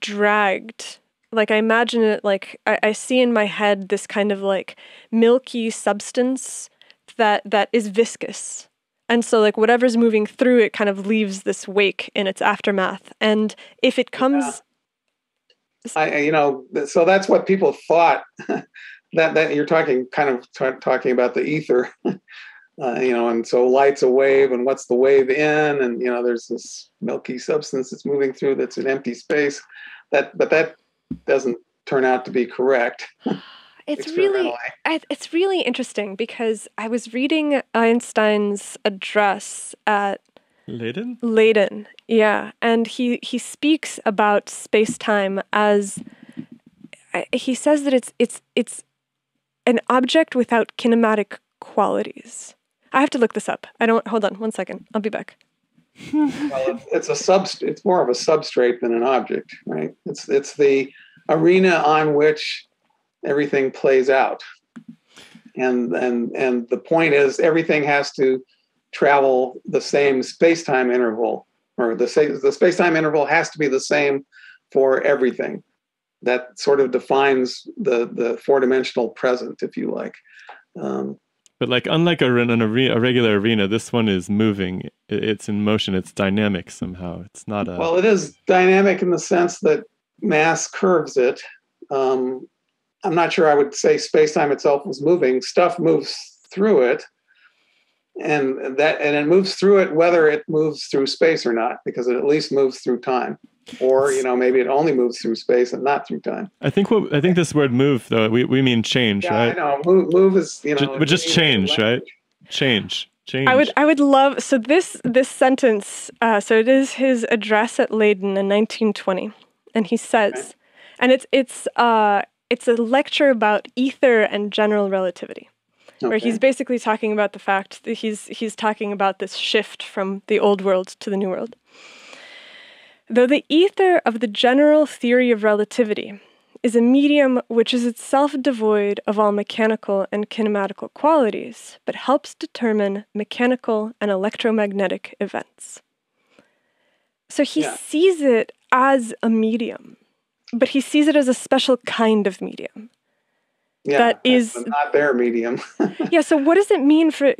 dragged. Like I imagine it like, I see in my head this kind of like milky substance that is viscous. And so like whatever's moving through it kind of leaves this wake in its aftermath. And if it comes... so that's what people thought that you're talking about the ether, and so light's a wave, and what's the wave in? And, there's this milky substance that's moving through that's an empty space. But that doesn't turn out to be correct. It's really interesting because I was reading Einstein's address at Leiden, yeah, and he speaks about space-time as he says that it's an object without kinematic qualities. I have to look this up. Hold on 1 second. I'll be back. Well, it's more of a substrate than an object, right? It's the arena on which everything plays out. And the point is everything has to travel the same space-time interval, or the space-time interval has to be the same for everything. That sort of defines the four-dimensional present, if you like. But like, unlike a regular arena, this one is moving. It's in motion. It's dynamic somehow. It's not a... Well, it is dynamic in the sense that mass curves it. I'm not sure I would say space-time itself is moving. Stuff moves through it. And it moves through it whether it moves through space or not, because it at least moves through time. Or, maybe it only moves through space and not through time. I think this word move, though, we mean change, right? I know. Move is, but just change, right? Change. I would love, so this sentence, so it is his address at Leiden in 1920. And he says, and it's a lecture about ether and general relativity. Where he's basically talking about the fact that he's talking about this shift from the old world to the new world. Though the ether of the general theory of relativity is a medium which is itself devoid of all mechanical and kinematical qualities, but helps determine mechanical and electromagnetic events. So he sees it as a medium, but he sees it as a special kind of medium. Yeah, that is not their medium. So what does it mean for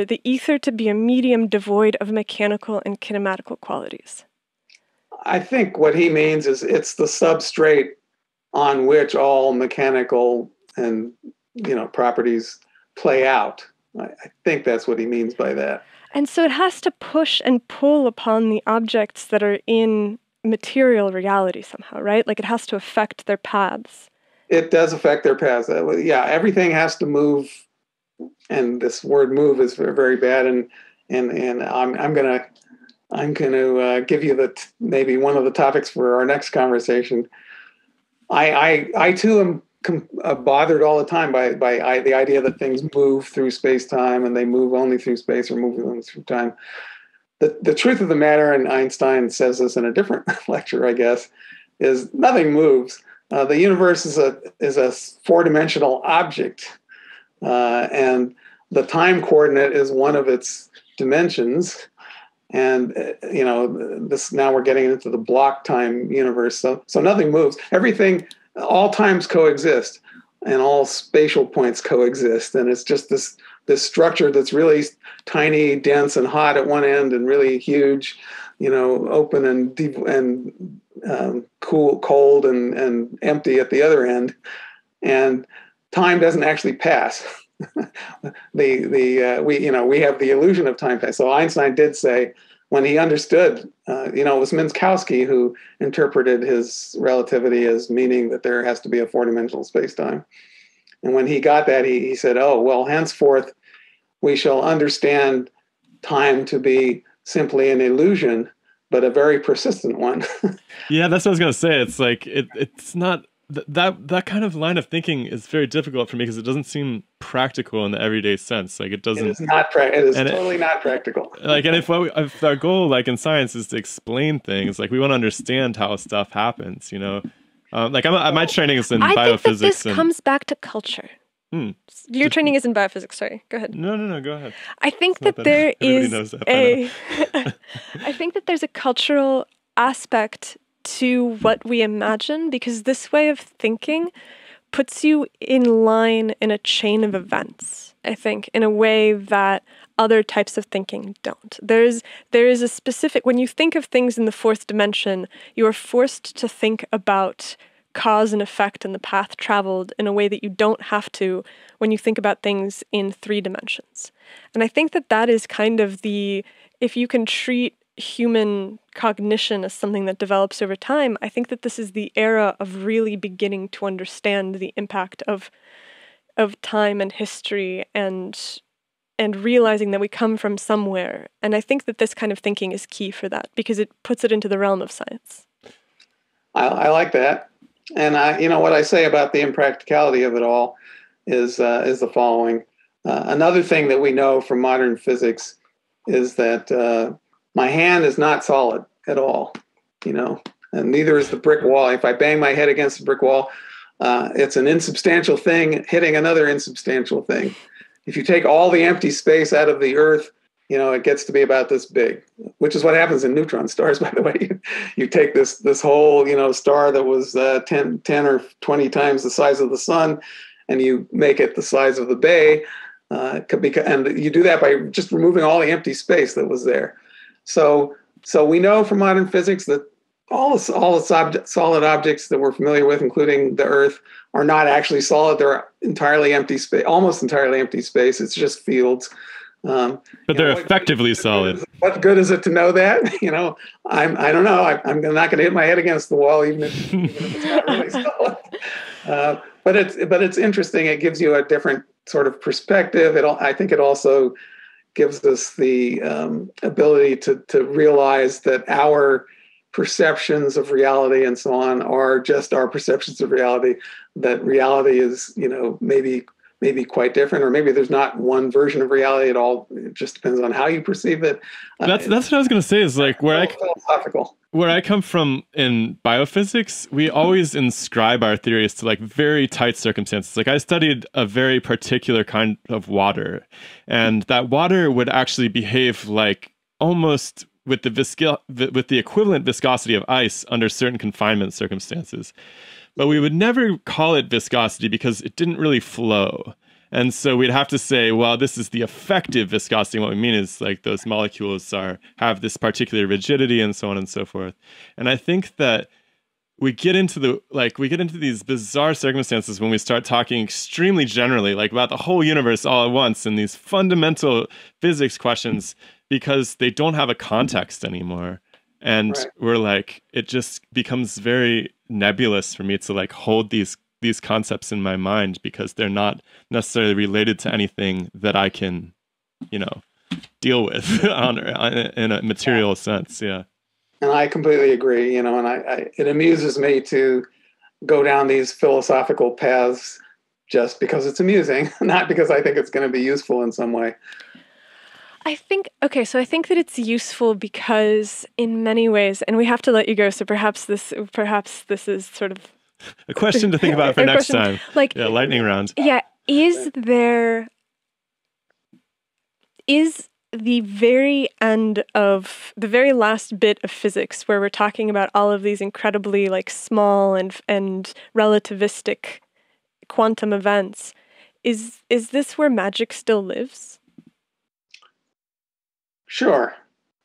the ether to be a medium devoid of mechanical and kinematical qualities? I think what he means is it's the substrate on which all mechanical and properties play out. I think that's what he means by that. And so it has to push and pull upon the objects that are in material reality somehow, right? Like it has to affect their paths. It does affect their paths. Yeah, everything has to move, and this word "move" is very bad. And I'm gonna give you maybe one of the topics for our next conversation. I too am bothered all the time by the idea that things move through space-time and they move only through space or move only through time. the truth of the matter, and Einstein says this in a different lecture, I guess, is nothing moves. The universe is a four-dimensional object, and the time coordinate is one of its dimensions. And this now we're getting into the block time universe. So nothing moves. Everything, all times coexist, and all spatial points coexist. And it's just this structure that's really tiny, dense, and hot at one end, and really huge, open and deep and cool, cold, and empty at the other end. And time doesn't actually pass. We have the illusion of time pass. So Einstein did say, when he understood, it was Minkowski who interpreted his relativity as meaning that there has to be a four-dimensional space-time. And when he got that, he said, oh, well, henceforth, we shall understand time to be simply an illusion, but a very persistent one. Yeah, that's what I was going to say. It's like, it's not, that kind of line of thinking is very difficult for me because it doesn't seem practical in the everyday sense. Like it doesn't. It is not. It is totally not practical. Like, and if our goal, like in science, is to explain things, like we want to understand how stuff happens. My training is in biophysics. I think that this comes back to culture. Your training is in biophysics. Sorry, go ahead. No, go ahead. I think that there is I think that there's a cultural aspect to what we imagine, because this way of thinking puts you in line in a chain of events, I think, in a way that other types of thinking don't. There is a specific, when you think of things in the fourth dimension, you are forced to think about cause and effect and the path traveled in a way that you don't have to when you think about things in 3 dimensions. And I think that is kind of if you can treat human cognition as something that develops over time, I think that this is the era of really beginning to understand the impact of time and history and realizing that we come from somewhere. And I think that this kind of thinking is key for that, because it puts it into the realm of science. I like that. And what I say about the impracticality of it all is the following. Another thing that we know from modern physics is that my hand is not solid at all, and neither is the brick wall. If I bang my head against the brick wall, it's an insubstantial thing hitting another insubstantial thing. If you take all the empty space out of the Earth, it gets to be about this big, which is what happens in neutron stars, by the way. You take this whole, star that was 10 or 20 times the size of the sun, and you make it the size of the bay, and you do that by just removing all the empty space that was there. So we know from modern physics that all the solid objects that we're familiar with, including the Earth, are not actually solid. They're entirely empty space, almost entirely empty space. It's just fields. But they're effectively solid. What good is it to know that? I don't know. I'm not going to hit my head against the wall, even if it's not really solid. But it's interesting. It gives you a different sort of perspective. I think it also gives us the ability to realize that our perceptions of reality and so on are just our perceptions of reality, that reality is, maybe quite different, or maybe there's not one version of reality at all. It just depends on how you perceive it. That's what I was going to say, is like philosophical. Where I come from in biophysics, we always inscribe our theories to like very tight circumstances. Like I studied a very particular kind of water, and that water would actually behave like almost with the equivalent viscosity of ice under certain confinement circumstances. But we would never call it viscosity because it didn't really flow. And so we'd have to say, well, this is the effective viscosity. And what we mean is like those molecules have this particular rigidity and so on and so forth. And I think that we get into these bizarre circumstances when we start talking extremely generally, like about the whole universe all at once, and these fundamental physics questions, because they don't have a context anymore. And we're like, it just becomes very nebulous for me to like hold these concepts in my mind, because they're not necessarily related to anything that I can, deal with in a material sense. Yeah. And I completely agree, and it amuses me to go down these philosophical paths just because it's amusing, not because I think it's going to be useful in some way. I think that it's useful because in many ways, and we have to let you go, so perhaps this is sort of a question to think about for next time. Like, yeah, lightning round. Yeah, is the very end of the very last bit of physics where we're talking about all of these incredibly like small and relativistic quantum events, is this where magic still lives? Sure.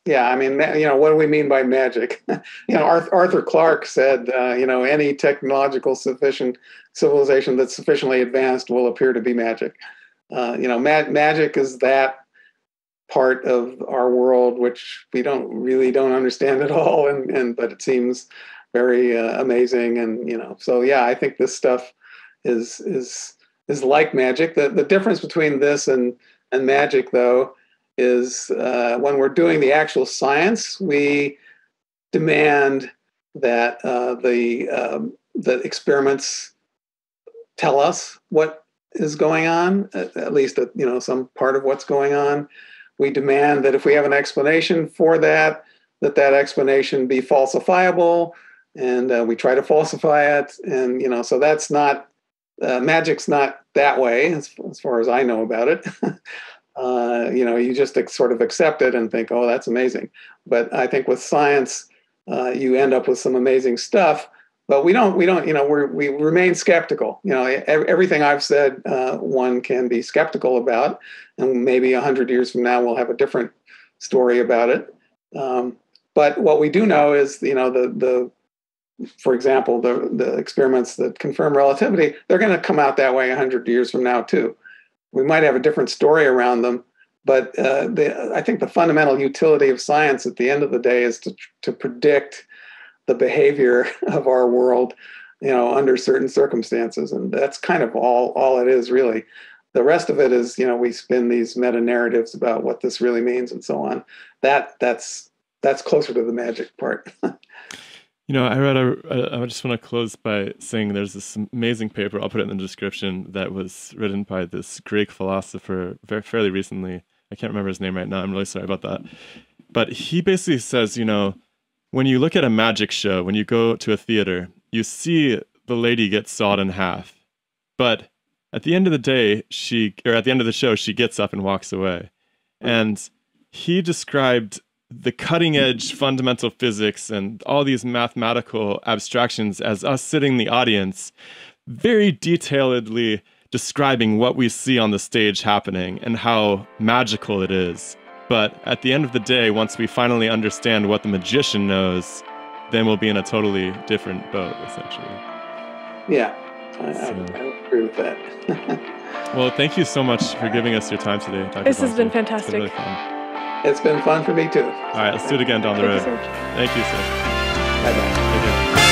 Yeah, I mean, what do we mean by magic? Arthur Clarke said, any technological civilization that's sufficiently advanced will appear to be magic. Magic is that part of our world which we don't understand at all, but it seems very amazing, and so yeah, I think this stuff is like magic. The difference between this and magic, though, is when we're doing the actual science, we demand that the experiments tell us what is going on, at least some part of what's going on. We demand that if we have an explanation for that explanation be falsifiable, and we try to falsify it. And so that's not magic's not that way, as far as I know about it. You just sort of accept it and think, oh, that's amazing. But I think with science, you end up with some amazing stuff. But we remain skeptical. Everything I've said, one can be skeptical about, and maybe 100 years from now we'll have a different story about it. But what we do know is, for example, the experiments that confirm relativity, they're going to come out that way 100 years from now too. We might have a different story around them, but I think the fundamental utility of science at the end of the day is to predict the behavior of our world, under certain circumstances. And that's kind of all it is, really. The rest of it is, we spin these meta narratives about what this really means and so on. That's closer to the magic part. I just want to close by saying there's this amazing paper, I'll put it in the description, that was written by this Greek philosopher fairly recently. I can't remember his name right now. I'm really sorry about that. But he basically says, when you look at a magic show, when you go to a theater, you see the lady get sawed in half. But at the end of the day, at the end of the show, she gets up and walks away. And he described the cutting edge fundamental physics and all these mathematical abstractions as us sitting in the audience, very detailedly describing what we see on the stage happening and how magical it is. But at the end of the day, once we finally understand what the magician knows, then we'll be in a totally different boat, essentially. Yeah, I agree with that. Well, thank you so much for giving us your time today, Dr. This has Basri. been fantastic. It's been really fun. It's been fun for me, too. All right, let's do it again down the road. Thank you, sir. Thank you, sir. Bye-bye. Take care.